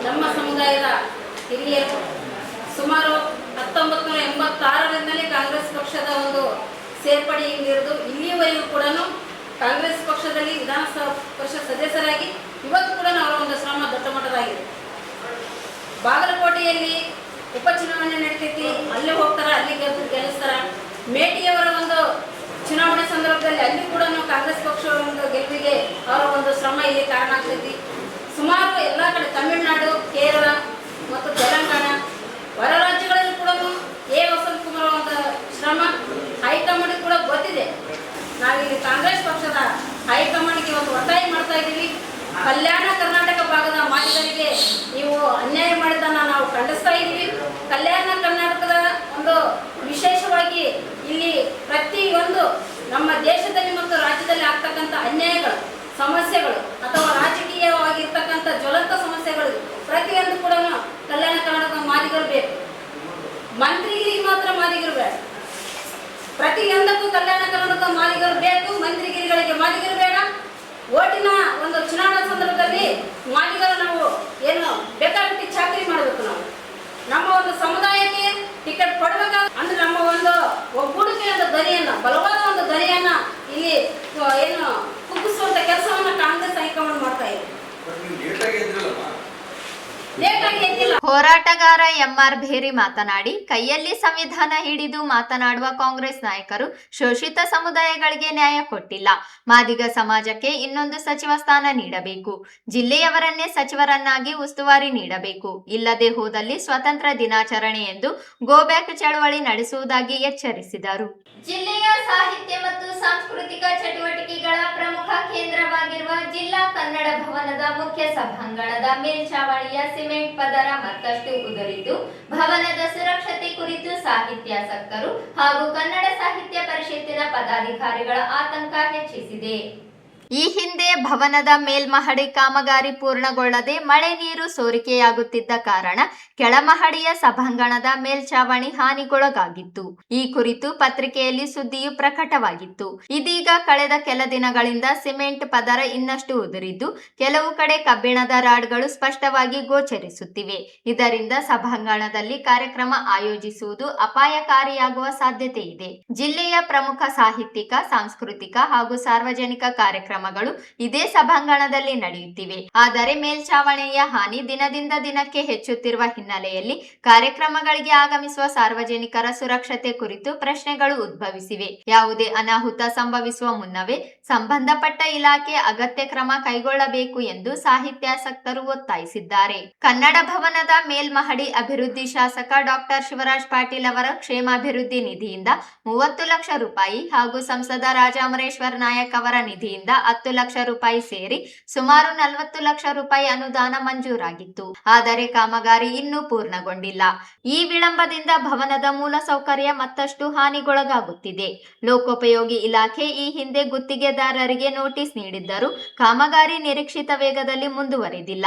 ನಮ್ಮ ಸಮುದಾಯದ ಹಿರಿಯರು ಸುಮಾರು 1986ರಿಂದಲೇ ಕಾಂಗ್ರೆಸ್ ಪಕ್ಷದ ಒಂದು ಸೇರ್ಪಡೆ ಹಿಂಗಿರೋದು. ಇಲ್ಲಿಯವರೆಗೂ ಕೂಡ ಕಾಂಗ್ರೆಸ್ ಪಕ್ಷದಲ್ಲಿ ವಿಧಾನಸಭಾ ಪರಿಷತ್ ಸದಸ್ಯರಾಗಿ ಇವತ್ತು ಕೂಡ ಅವರ ಒಂದು ಶ್ರಮ ದೊಡ್ಡ ಮಟ್ಟದಾಗಿದೆ. ಬಾಗಲಕೋಟೆಯಲ್ಲಿ ಉಪಚುನಾವಣೆ ನಡೀತೈತಿ, ಅಲ್ಲೇ ಹೋಗ್ತಾರ, ಅಲ್ಲಿ ಗೆಲ್ಲಿಸ್ತಾರ. ಮೇಟಿಯವರ ಒಂದು ಚುನಾವಣೆ ಸಂದರ್ಭದಲ್ಲಿ ಅಲ್ಲಿ ಕೂಡ ಕಾಂಗ್ರೆಸ್ ಪಕ್ಷದ ಒಂದು ಗೆಲುವಿಗೆ ಅವರ ಒಂದು ಶ್ರಮ ಇಲ್ಲಿ ಕಾರಣ ಆಗ್ತೈತಿ. ಸುಮಾರು ಎಲ್ಲ ಕಡೆ ತಮಿಳುನಾಡು, ಕೇರಳ ಮತ್ತು ತೆಲಂಗಾಣ ಹೊರ ರಾಜ್ಯಗಳಲ್ಲಿ ಕೂಡ ಎ ವಸಂತ್ ಕುಮಾರ್ ಒಂದು ಶ್ರಮ ಹೈಕಮಾಂಡ್ ಕೂಡ ಗೊತ್ತಿದೆ. ನಾವಿಲ್ಲಿ ಕಾಂಗ್ರೆಸ್ ಪಕ್ಷದ ಹೈಕಮಾಂಡ್ಗೆ ಒಂದು ಒತ್ತಾಯ ಮಾಡ್ತಾ ಇದ್ದೀವಿ. ಕಲ್ಯಾಣ ಕರ್ನಾಟಕ ಭಾಗದ ಮಾದಿಗರಿಗೆ ನೀವು ಅನ್ಯಾಯ ಮಾಡಿದ್ದನ್ನ ನಾವು ಖಂಡಿಸ್ತಾ ಇದ್ದೀವಿ. ಕಲ್ಯಾಣ ಕರ್ನಾಟಕದ ಒಂದು ವಿಶೇಷವಾಗಿ ಇಲ್ಲಿ ಪ್ರತಿಯೊಂದು ನಮ್ಮ ದೇಶದಲ್ಲಿ ಮತ್ತು ರಾಜ್ಯದಲ್ಲಿ ಆಗ್ತಕ್ಕಂಥ ಅನ್ಯಾಯಗಳು, ಸಮಸ್ಯೆಗಳು ಅಥವಾ ರಾಜಕೀಯವಾಗಿರ್ತಕ್ಕಂಥ ಜ್ವಲಂತ ಸಮಸ್ಯೆಗಳು ಪ್ರತಿಯೊಂದು ಕೂಡ ಕಲ್ಯಾಣ ಕರ್ನಾಟಕ ಮಾದಿಗರು ಬೇಕು. ಮಂತ್ರಿಗಿರಿಗೆ ಮಾತ್ರ ಮಾದಿಗರು ಬೇಡ, ಪ್ರತಿಯೊಂದಕ್ಕೂ ಕಲ್ಯಾಣ ಕರ್ನಾಟಕ ಮಾದಿಗರು ಬೇಕು. ಮಂತ್ರಿಗಿರಿಗಳಿಗೆ ಮಾದಿಗರು ಬೇಡ. ಓಟಿನ ಒಂದು ಚುನಾವಣಾ ಸಂದರ್ಭದಲ್ಲಿ ಮಾದಿಗರು ನಾವು ಏನು ಬೇಕಾಬಿಟ್ಟಿ ಚಾಕರಿ ಮಾಡಬೇಕು. ನಮ್ಮ ಒಂದು ಸಮುದಾಯಕ್ಕೆ ಟಿಕೆಟ್ ಕೊಡಬೇಕಾದ್ರೆ ಅಂದ್ರೆ ನಮ್ಮ ಒಂದು ಒಗ್ಗೂಡಿಕೆ ಒಂದು ಧ್ವನಿಯನ್ನ, ಬಲವಾದ ಒಂದು ಧ್ವನಿಯನ್ನ ಇಲ್ಲಿ ಏನು ಕುಗ್ಗಿಸುವಂತ ಕೆಲಸವನ್ನ ಕಾಂಗ್ರೆಸ್ ಹೈಕಮಾಂಡ್ ಮಾಡ್ತಾ ಇದೆ. ಹೋರಾಟಗಾರ ಎಂಆರ್ ಭೇರಿ ಮಾತನಾಡಿ, ಕೈಯಲ್ಲಿ ಸಂವಿಧಾನ ಹಿಡಿದು ಮಾತನಾಡುವ ಕಾಂಗ್ರೆಸ್ ನಾಯಕರು ಶೋಷಿತ ಸಮುದಾಯಗಳಿಗೆ ನ್ಯಾಯ ಕೊಟ್ಟಿಲ್ಲ. ಮಾದಿಗ ಸಮಾಜಕ್ಕೆ ಇನ್ನೊಂದು ಸಚಿವ ಸ್ಥಾನ ನೀಡಬೇಕು. ಜಿಲ್ಲೆಯವರನ್ನೇ ಸಚಿವರನ್ನಾಗಿ ಉಸ್ತುವಾರಿ ನೀಡಬೇಕು. ಇಲ್ಲದೆ ಹೋದಲ್ಲಿ ಸ್ವತಂತ್ರ ದಿನಾಚರಣೆ ಎಂದು ಗೋಬ್ಯಾಕ್ ಚಳವಳಿ ನಡೆಸುವುದಾಗಿ ಎಚ್ಚರಿಸಿದರು. ಜಿಲ್ಲೆಯ ಸಾಹಿತ್ಯ ಮತ್ತು ಸಾಂಸ್ಕೃತಿಕ ಚಟುವಟಿಕೆಗಳ ಪ್ರಮುಖ ಕೇಂದ್ರವಾಗಿರುವ ಜಿಲ್ಲಾ ಕನ್ನಡ ಭವನದ ಮುಖ್ಯ ಸಭಾಂಗಣದ ಮೇಲ್ಛಾವಣಿಯ ಸಿಮೆಂಟ್ ಪದರ ಮತ್ತಷ್ಟು ಉದುರಿದ್ದು ಭವನದ ಸುರಕ್ಷತೆ ಕುರಿತು ಸಾಹಿತ್ಯಾಸಕ್ತರು ಹಾಗೂ ಕನ್ನಡ ಸಾಹಿತ್ಯ ಪರಿಷತ್ತಿನ ಪದಾಧಿಕಾರಿಗಳ ಆತಂಕ ಹೆಚ್ಚಿಸಿದೆ. ಈ ಹಿಂದೆ ಭವನದ ಮೇಲ್ಮಹಡಿ ಕಾಮಗಾರಿ ಪೂರ್ಣಗೊಳ್ಳದೆ ಮಳೆ ನೀರು ಸೋರಿಕೆಯಾಗುತ್ತಿದ್ದ ಕಾರಣ ಕೆಳಮಹಡಿಯ ಸಭಾಂಗಣದ ಮೇಲ್ಛಾವಣಿ ಹಾನಿಗೊಳಗಾಗಿತ್ತು. ಈ ಕುರಿತು ಪತ್ರಿಕೆಯಲ್ಲಿ ಸುದ್ದಿಯು ಪ್ರಕಟವಾಗಿತ್ತು. ಇದೀಗ ಕಳೆದ ಕೆಲ ದಿನಗಳಿಂದ ಸಿಮೆಂಟ್ ಪದರ ಇನ್ನಷ್ಟು ಉದುರಿದ್ದು ಕೆಲವು ಕಡೆ ಕಬ್ಬಿಣದ ರಾಡ್ಗಳು ಸ್ಪಷ್ಟವಾಗಿ ಗೋಚರಿಸುತ್ತಿವೆ. ಇದರಿಂದ ಸಭಾಂಗಣದಲ್ಲಿ ಕಾರ್ಯಕ್ರಮ ಆಯೋಜಿಸುವುದು ಅಪಾಯಕಾರಿಯಾಗುವ ಸಾಧ್ಯತೆ ಇದೆ. ಜಿಲ್ಲೆಯ ಪ್ರಮುಖ ಸಾಹಿತ್ಯಿಕ, ಸಾಂಸ್ಕೃತಿಕ ಹಾಗೂ ಸಾರ್ವಜನಿಕ ಕಾರ್ಯಕ್ರಮಗಳು ಇದೇ ಸಭಾಂಗಣದಲ್ಲಿ ನಡೆಯುತ್ತಿವೆ. ಆದರೆ ಮೇಲ್ಛಾವಣಿಯ ಹಾನಿ ದಿನದಿಂದ ದಿನಕ್ಕೆ ಹೆಚ್ಚುತ್ತಿರುವ ಹಿನ್ನೆಲೆಯಲ್ಲಿ ಕಾರ್ಯಕ್ರಮಗಳಿಗೆ ಆಗಮಿಸುವ ಸಾರ್ವಜನಿಕರ ಸುರಕ್ಷತೆ ಕುರಿತು ಪ್ರಶ್ನೆಗಳು ಉದ್ಭವಿಸಿವೆ. ಯಾವುದೇ ಅನಾಹುತ ಸಂಭವಿಸುವ ಮುನ್ನವೇ ಸಂಬಂಧಪಟ್ಟ ಇಲಾಖೆ ಅಗತ್ಯ ಕ್ರಮ ಕೈಗೊಳ್ಳಬೇಕು ಎಂದು ಸಾಹಿತ್ಯಾಸಕ್ತರು ಒತ್ತಾಯಿಸಿದ್ದಾರೆ. ಕನ್ನಡ ಭವನದ ಮೇಲ್ಮಹಡಿ ಅಭಿವೃದ್ಧಿ ಶಾಸಕ ಡಾಕ್ಟರ್ ಶಿವರಾಜ್ ಪಾಟೀಲ್ ಅವರ ಕ್ಷೇಮಾಭಿವೃದ್ಧಿ ನಿಧಿಯಿಂದ 30 ಲಕ್ಷ ರೂಪಾಯಿ ಹಾಗೂ ಸಂಸದ ರಾಜಾಮರೇಶ್ವರ ನಾಯಕ್ ಅವರ ನಿಧಿಯಿಂದ 10 ಲಕ್ಷ ರೂಪಾಯಿ ಸೇರಿ ಸುಮಾರು 40 ಲಕ್ಷ ರೂಪಾಯಿ ಅನುದಾನ ಮಂಜೂರಾಗಿತ್ತು. ಆದರೆ ಕಾಮಗಾರಿ ಇನ್ನೂ ಪೂರ್ಣಗೊಂಡಿಲ್ಲ. ಈ ವಿಳಂಬದಿಂದ ಭವನದ ಮೂಲಸೌಕರ್ಯ ಮತ್ತಷ್ಟು ಹಾನಿಗೊಳಗಾಗುತ್ತಿದೆ. ಲೋಕೋಪಯೋಗಿ ಇಲಾಖೆ ಈ ಹಿಂದೆ ಗುತ್ತಿಗೆದಾರರಿಗೆ ನೋಟಿಸ್ ನೀಡಿದ್ದರೂ ಕಾಮಗಾರಿ ನಿರೀಕ್ಷಿತ ವೇಗದಲ್ಲಿ ಮುಂದುವರೆದಿಲ್ಲ.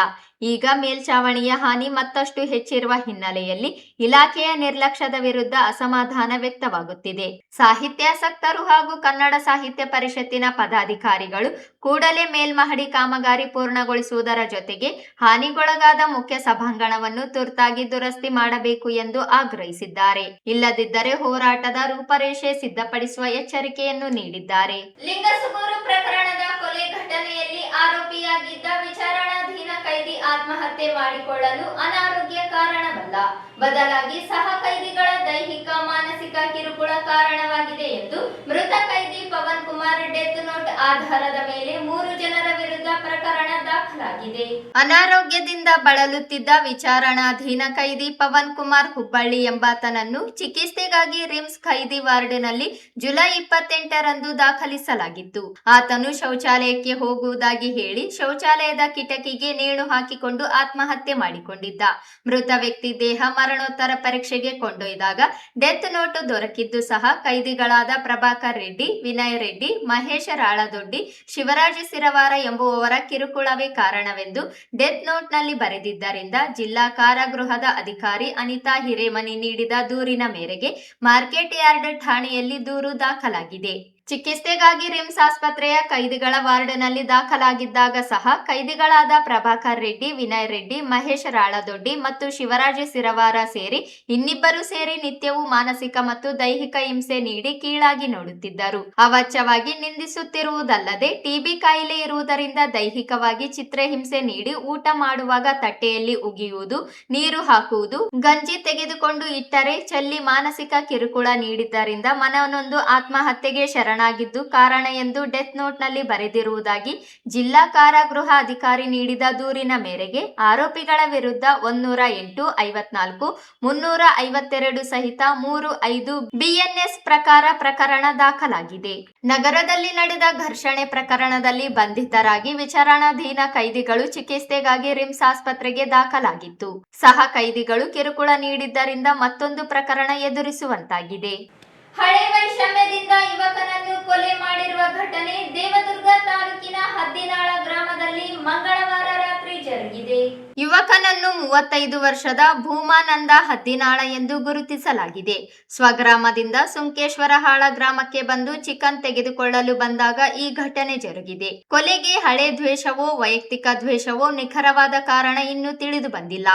ಈಗ ಮೇಲ್ಛಾವಣಿಯ ಹಾನಿ ಮತ್ತಷ್ಟು ಹೆಚ್ಚಿರುವ ಹಿನ್ನೆಲೆಯಲ್ಲಿ ಇಲಾಖೆಯ ನಿರ್ಲಕ್ಷ್ಯದ ವಿರುದ್ಧ ಅಸಮಾಧಾನ ವ್ಯಕ್ತವಾಗುತ್ತಿದೆ. ಸಾಹಿತ್ಯಾಸಕ್ತರು ಹಾಗೂ ಕನ್ನಡ ಸಾಹಿತ್ಯ ಪರಿಷತ್ತಿನ ಪದಾಧಿಕಾರಿಗಳು ಕೂಡಲೇ ಮೇಲ್ಮಹಡಿ ಕಾಮಗಾರಿ ಪೂರ್ಣಗೊಳಿಸುವುದರ ಜೊತೆಗೆ ಹಾನಿಗೊಳಗಾದ ಮುಖ್ಯ ಸಭಾಂಗಣವನ್ನು ತುರ್ತಾಗಿ ದುರಸ್ತಿ ಮಾಡಬೇಕು ಎಂದು ಆಗ್ರಹಿಸಿದ್ದಾರೆ. ಇಲ್ಲದಿದ್ದರೆ ಹೋರಾಟದ ರೂಪರೇಷೆ ಸಿದ್ಧಪಡಿಸುವ ಎಚ್ಚರಿಕೆಯನ್ನು ನೀಡಿದ್ದಾರೆ. ಲಿಂಗಸುಗೂರು ಪ್ರಕರಣದ ಕೊಲೆ ಘಟನೆಯಲ್ಲಿ ಆರೋಪಿಯಾಗಿದ್ದ ವಿಚಾರಣಾಧೀನ ಕೈದಿ ಆತ್ಮಹತ್ಯೆ ಮಾಡಿಕೊಳ್ಳಲು ಅನಾರೋಗ್ಯ ಕಾರಣವಲ್ಲ, ಬದಲಾಗಿ ಸಹ ಕೈದಿಗಳ ದೈಹಿಕ ಮಾನಸಿಕ ಕಿರುಕುಳ ಕಾರಣವಾಗಿದೆ ಎಂದು ಮೃತ ಕೈದಿ ಪವನ್ ಕುಮಾರ್ ಡೆತ್ ನೋಟ್ ಆಧಾರದ ಮೇಲೆ 3 ಜನರ ವಿರುದ್ಧ ಪ್ರಕರಣ ದಾಖಲಾಗಿದೆ. ಅನಾರೋಗ್ಯದಿಂದ ಬಳಲುತ್ತಿದ್ದ ವಿಚಾರಣಾಧೀನ ಕೈದಿ ಪವನ್ ಕುಮಾರ್ ಹುಬ್ಬಳ್ಳಿ ಎಂಬಾತನನ್ನು ಚಿಕಿತ್ಸೆಗಾಗಿ ರಿಮ್ಸ್ ಖೈದಿ ವಾರ್ಡ್ನಲ್ಲಿ ಜುಲೈ 28ರಂದು ದಾಖಲಿಸಲಾಗಿತ್ತು. ಆತನು ಶೌಚಾಲಯಕ್ಕೆ ಹೋಗುವುದಾಗಿ ಹೇಳಿ ಶೌಚಾಲಯದ ಕಿಟಕಿಗೆ ನೇಣು ಹಾಕಿಕೊಂಡು ಆತ್ಮಹತ್ಯೆ ಮಾಡಿಕೊಂಡಿದ್ದ. ಮೃತ ವ್ಯಕ್ತಿ ದೇಹ ಮರಣೋತ್ತರ ಪರೀಕ್ಷೆಗೆ ಕೊಂಡೊಯ್ದಾಗ ಡೆತ್ ನೋಟ್ ದೊರಕಿದ್ದು ಸಹ ಕೈದಿಗಳಾದ ಪ್ರಭಾಕರ್ ರೆಡ್ಡಿ, ವಿನಯ್ ರೆಡ್ಡಿ, ಮಹೇಶ ರಾಳದೊಡ್ಡಿ, ಶಿವರಾಜ ಸಿರವಾರ ಎಂಬುವವರ ಕಿರುಕುಳವೇ ಕಾರಣವೆಂದು ಡೆತ್ ನೋಟ್ನಲ್ಲಿ ಬರೆದಿದ್ದರಿಂದ ಜಿಲ್ಲಾ ಕಾರಾಗೃಹದ ಅಧಿಕಾರಿ ಅನಿತಾ ಹಿರೇಮನಿ ನೀಡಿದ ದೂರಿನ ಮೇರೆಗೆ ಮಾರ್ಕೆಟ್ ಯಾರ್ಡ್ ಠಾಣೆಯಲ್ಲಿ ದೂರು ದಾಖಲಾಗಿದೆ. ಚಿಕಿತ್ಸೆಗಾಗಿ ರಿಮ್ಸ್ ಆಸ್ಪತ್ರೆಯ ಕೈದಿಗಳ ವಾರ್ಡ್ನಲ್ಲಿ ದಾಖಲಾಗಿದ್ದಾಗ ಸಹ ಕೈದಿಗಳಾದ ಪ್ರಭಾಕರ್ ರೆಡ್ಡಿ, ವಿನಯ್ ರೆಡ್ಡಿ, ಮಹೇಶ ರಾಳದೊಡ್ಡಿ ಮತ್ತು ಶಿವರಾಜ ಸಿರವಾರ ಸೇರಿ ಇನ್ನಿಬ್ಬರು ಸೇರಿ ನಿತ್ಯವೂ ಮಾನಸಿಕ ಮತ್ತು ದೈಹಿಕ ಹಿಂಸೆ ನೀಡಿ ಕೀಳಾಗಿ ನೋಡುತ್ತಿದ್ದರು. ಅವಾಚ್ಯವಾಗಿ ನಿಂದಿಸುತ್ತಿರುವುದಲ್ಲದೆ ಟಿಬಿ ಕಾಯಿಲೆ ಇರುವುದರಿಂದ ದೈಹಿಕವಾಗಿ ಚಿತ್ರಹಿಂಸೆ ನೀಡಿ ಊಟ ಮಾಡುವಾಗ ತಟ್ಟೆಯಲ್ಲಿ ಉಗಿಯುವುದು, ನೀರು ಹಾಕುವುದು, ಗಂಜಿ ತೆಗೆದುಕೊಂಡು ಇಟ್ಟರೆ ಚೆಲ್ಲಿ ಮಾನಸಿಕ ಕಿರುಕುಳ ನೀಡಿದ್ದರಿಂದ ಮನನೊಂದು ಆತ್ಮಹತ್ಯೆಗೆ ಶರಣಾಗಿದ್ದು ಕಾರಣ ಎಂದು ಡೆತ್ ನೋಟ್ನಲ್ಲಿ ಬರೆದಿರುವುದಾಗಿ ಜಿಲ್ಲಾ ಕಾರಾಗೃಹ ಅಧಿಕಾರಿ ನೀಡಿದ ದೂರಿನ ಮೇರೆಗೆ ಆರೋಪಿಗಳ ವಿರುದ್ಧ 108, 54, 352 ಸಹಿತ 35 BNS ಪ್ರಕಾರ ಪ್ರಕರಣ ದಾಖಲಾಗಿದೆ. ನಗರದಲ್ಲಿ ನಡೆದ ಘರ್ಷಣೆ ಪ್ರಕರಣದಲ್ಲಿ ಬಂಧಿತರಾಗಿ ವಿಚಾರಣಾಧೀನ ಕೈದಿಗಳು ಚಿಕಿತ್ಸೆಗಾಗಿ ರಿಮ್ಸ್ ಆಸ್ಪತ್ರೆಗೆ ದಾಖಲಾಗಿತ್ತು. ಸಹ ಕೈದಿಗಳು ಕಿರುಕುಳ ನೀಡಿದ್ದರಿಂದ ಮತ್ತೊಂದು ಪ್ರಕರಣ ಎದುರಿಸುವಂತಾಗಿದೆ. ಹಳೆ ವೈಷಮ್ಯದಿಂದ ಯುವಕನನ್ನು ಕೊಲೆ ಮಾಡಿರುವ ಘಟನೆ ದೇವದುರ್ಗ ತಾಲೂಕಿನ ಹದ್ದಿನಾಳ ಗ್ರಾಮದಲ್ಲಿ ಮಂಗಳವಾರ ರಾತ್ರಿ ಜರುಗಿದೆ. ಯುವಕನನ್ನು 35 ವರ್ಷದ ಭೂಮಾನಂದ ಹದ್ದಿನಾಳ ಎಂದು ಗುರುತಿಸಲಾಗಿದೆ. ಸ್ವಗ್ರಾಮದಿಂದ ಸುಂಕೇಶ್ವರಹಾಳ ಗ್ರಾಮಕ್ಕೆ ಬಂದು ಚಿಕನ್ ತೆಗೆದುಕೊಳ್ಳಲು ಬಂದಾಗ ಈ ಘಟನೆ ಜರುಗಿದೆ. ಕೊಲೆಗೆ ಹಳೆ ದ್ವೇಷವೋ ವೈಯಕ್ತಿಕ ದ್ವೇಷವೋ ನಿಖರವಾದ ಕಾರಣ ಇನ್ನೂ ತಿಳಿದು ಬಂದಿಲ್ಲ.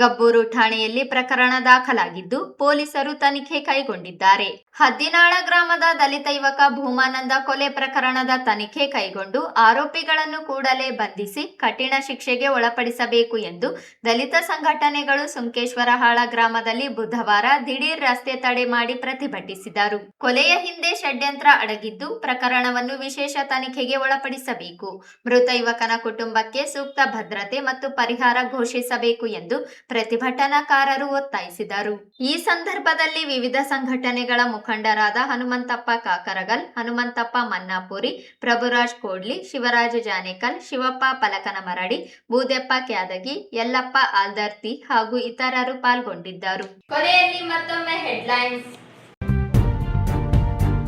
ಗಬ್ಬೂರು ಠಾಣೆಯಲ್ಲಿ ಪ್ರಕರಣ ದಾಖಲಾಗಿದ್ದು ಪೊಲೀಸರು ತನಿಖೆ ಕೈಗೊಂಡಿದ್ದಾರೆ. ಹದ್ದಿನಾಳ ಗ್ರಾಮದ ದಲಿತ ಯುವಕ ಭೂಮಾನಂದ ಕೊಲೆ ಪ್ರಕರಣದ ತನಿಖೆ ಕೈಗೊಂಡು ಆರೋಪಿಗಳನ್ನು ಕೂಡಲೇ ಬಂಧಿಸಿ ಕಠಿಣ ಶಿಕ್ಷೆಗೆ ಒಳಪಡಿಸಬೇಕು ಎಂದು ದಲಿತ ಸಂಘಟನೆಗಳು ಸುಂಕೇಶ್ವರಹಾಳ ಗ್ರಾಮದಲ್ಲಿ ಬುಧವಾರ ದಿಢೀರ್ ರಸ್ತೆ ತಡೆ ಮಾಡಿ ಪ್ರತಿಭಟಿಸಿದರು. ಕೊಲೆಯ ಹಿಂದೆ ಷಡ್ಯಂತ್ರ ಅಡಗಿದ್ದು, ಪ್ರಕರಣವನ್ನು ವಿಶೇಷ ತನಿಖೆಗೆ ಒಳಪಡಿಸಬೇಕು. ಮೃತ ಯುವಕನ ಕುಟುಂಬಕ್ಕೆ ಸೂಕ್ತ ಭದ್ರತೆ ಮತ್ತು ಪರಿಹಾರ ಘೋಷಿಸಬೇಕು ಎಂದು ಪ್ರತಿಭಟನಾಕಾರರು ಒತ್ತಾಯಿಸಿದರು. ಈ ಸಂದರ್ಭದಲ್ಲಿ ವಿವಿಧ ಸಂಘಟನೆಗಳ ಮುಖಂಡರಾದ ಹನುಮಂತಪ್ಪ ಕಾಕರಗಲ್, ಹನುಮಂತಪ್ಪ ಮನ್ನಾಪುರಿ, ಪ್ರಭುರಾಜ್ ಕೋಡ್ಲಿ, ಶಿವರಾಜ ಜಾನೇಕಲ್, ಶಿವಪ್ಪ ಪಲಕನಮರಡಿ, ಬೂದೆಪ್ಪ ಕ್ಯಾದಗಿ, ಯಲ್ಲಪ್ಪ ಆಲ್ದರ್ತಿ ಹಾಗೂ ಇತರರು ಪಾಲ್ಗೊಂಡಿದ್ದರು. ಕೊನೆಯಲ್ಲಿ ಮತ್ತೊಮ್ಮೆ ಹೆಡ್ಲೈನ್ಸ್.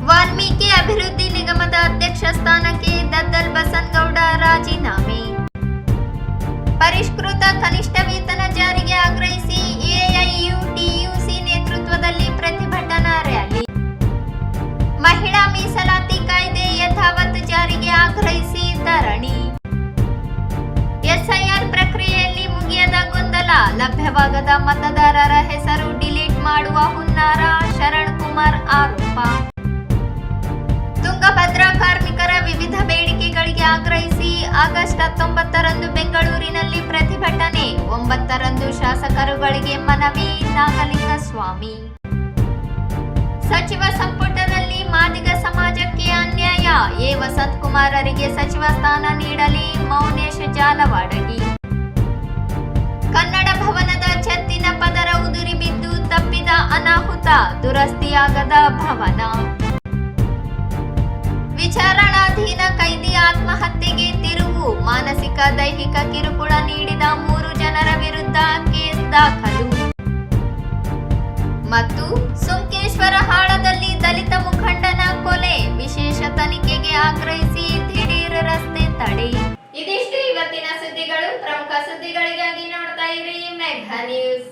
ವಾಲ್ಮೀಕಿ ಅಭಿವೃದ್ಧಿ ನಿಗಮದ ಅಧ್ಯಕ್ಷ ಸ್ಥಾನಕ್ಕೆ ದದ್ದಲ್ ಬಸನಗೌಡ ರಾಜೀನಾಮೆ. ಪರಿಷ್ಕೃತ ಕನಿಷ್ಠ ವೇತನ ಜಾರಿಗೆ ಆಗ್ರಹಿಸಿ ಎಐಯುಟಿಯುಸಿ ನೇತೃತ್ವದಲ್ಲಿ ಪ್ರತಿಭಟನಾ ರ್ಯಾಲಿ. ಮಹಿಳಾ ಮೀಸಲಾತಿ ಕಾಯ್ದೆ ಯಥಾವತ್ ಜಾರಿಗೆ ಆಗ್ರಹಿಸಿ ಧರಣಿ. ಎಸ್ಐಆರ್ ಪ್ರಕ್ರಿಯೆಯಲ್ಲಿ ಮುಗಿಯದ ಗೊಂದಲ, ಲಭ್ಯವಾಗದ ಮತದಾರರ ಹೆಸರು ಡಿಲೀಟ್ ಮಾಡುವ ಹುನ್ನಾರ, ಶರಣ್ ಕುಮಾರ್ ಆರೋಪ. ತುಂಗಭದ್ರಾ ಕಾರ್ಮಿಕರ ವಿವಿಧ ಬೇಡಿಕೆಗಳಿಗೆ ಆಗ್ರಹಿಸಿ ಆಗಸ್ಟ್ 19ರಂದು ಬೆಂಗಳೂರಿನಲ್ಲಿ ಪ್ರತಿಭಟನೆ. 9ರಂದು ಶಾಸಕರುಗಳಿಗೆ ಮನವಿ, ನಾಗಲಿಂಗಸ್ವಾಮಿ. ಸಚಿವ ಸಂಪುಟದಲ್ಲಿ ಮಾದಿಗ ಸಮಾಜಕ್ಕೆ ಅನ್ಯಾಯ, ಎ ವಸಂತಕುಮಾರರಿಗೆ ಸಚಿವ ಸ್ಥಾನ ನೀಡಲಿ, ಮೌನೇಶ್ ಜಾಲವಾಡಗಿ. ಕನ್ನಡ ಭವನದ ಛತ್ತಿನ ಪದರ ಉದುರಿ ಬಿದ್ದು ತಪ್ಪಿದ ಅನಾಹುತ, ದುರಸ್ತಿಯಾಗದ ಭವನ. ವಿಚಾರಣಾಧೀನ ಕೈದಿ ಆತ್ಮಹತ್ಯೆಗೆ ತಿರುವು, ಮಾನಸಿಕ ದೈಹಿಕ ಕಿರುಕುಳ ನೀಡಿದ 3 ಜನರ ವಿರುದ್ಧ ಕೇಸ್ ದಾಖಲು. ಮತ್ತು ಸುಂಕೇಶ್ವರಹಾಳದಲ್ಲಿ ದಲಿತ ಮುಖಂಡನ ಕೊಲೆ, ವಿಶೇಷ ತನಿಖೆಗೆ ಆಗ್ರಹಿಸಿ ದಿಢೀರ್ ರಸ್ತೆ ತಡೆ. ಇದಿಷ್ಟು ಇವತ್ತಿನ ಸುದ್ದಿಗಳು. ಪ್ರಮುಖ ಸುದ್ದಿಗಳಿಗಾಗಿ ನೋಡ್ತಾ ಇರಿ ಮೆಘಾ ನ್ಯೂಸ್.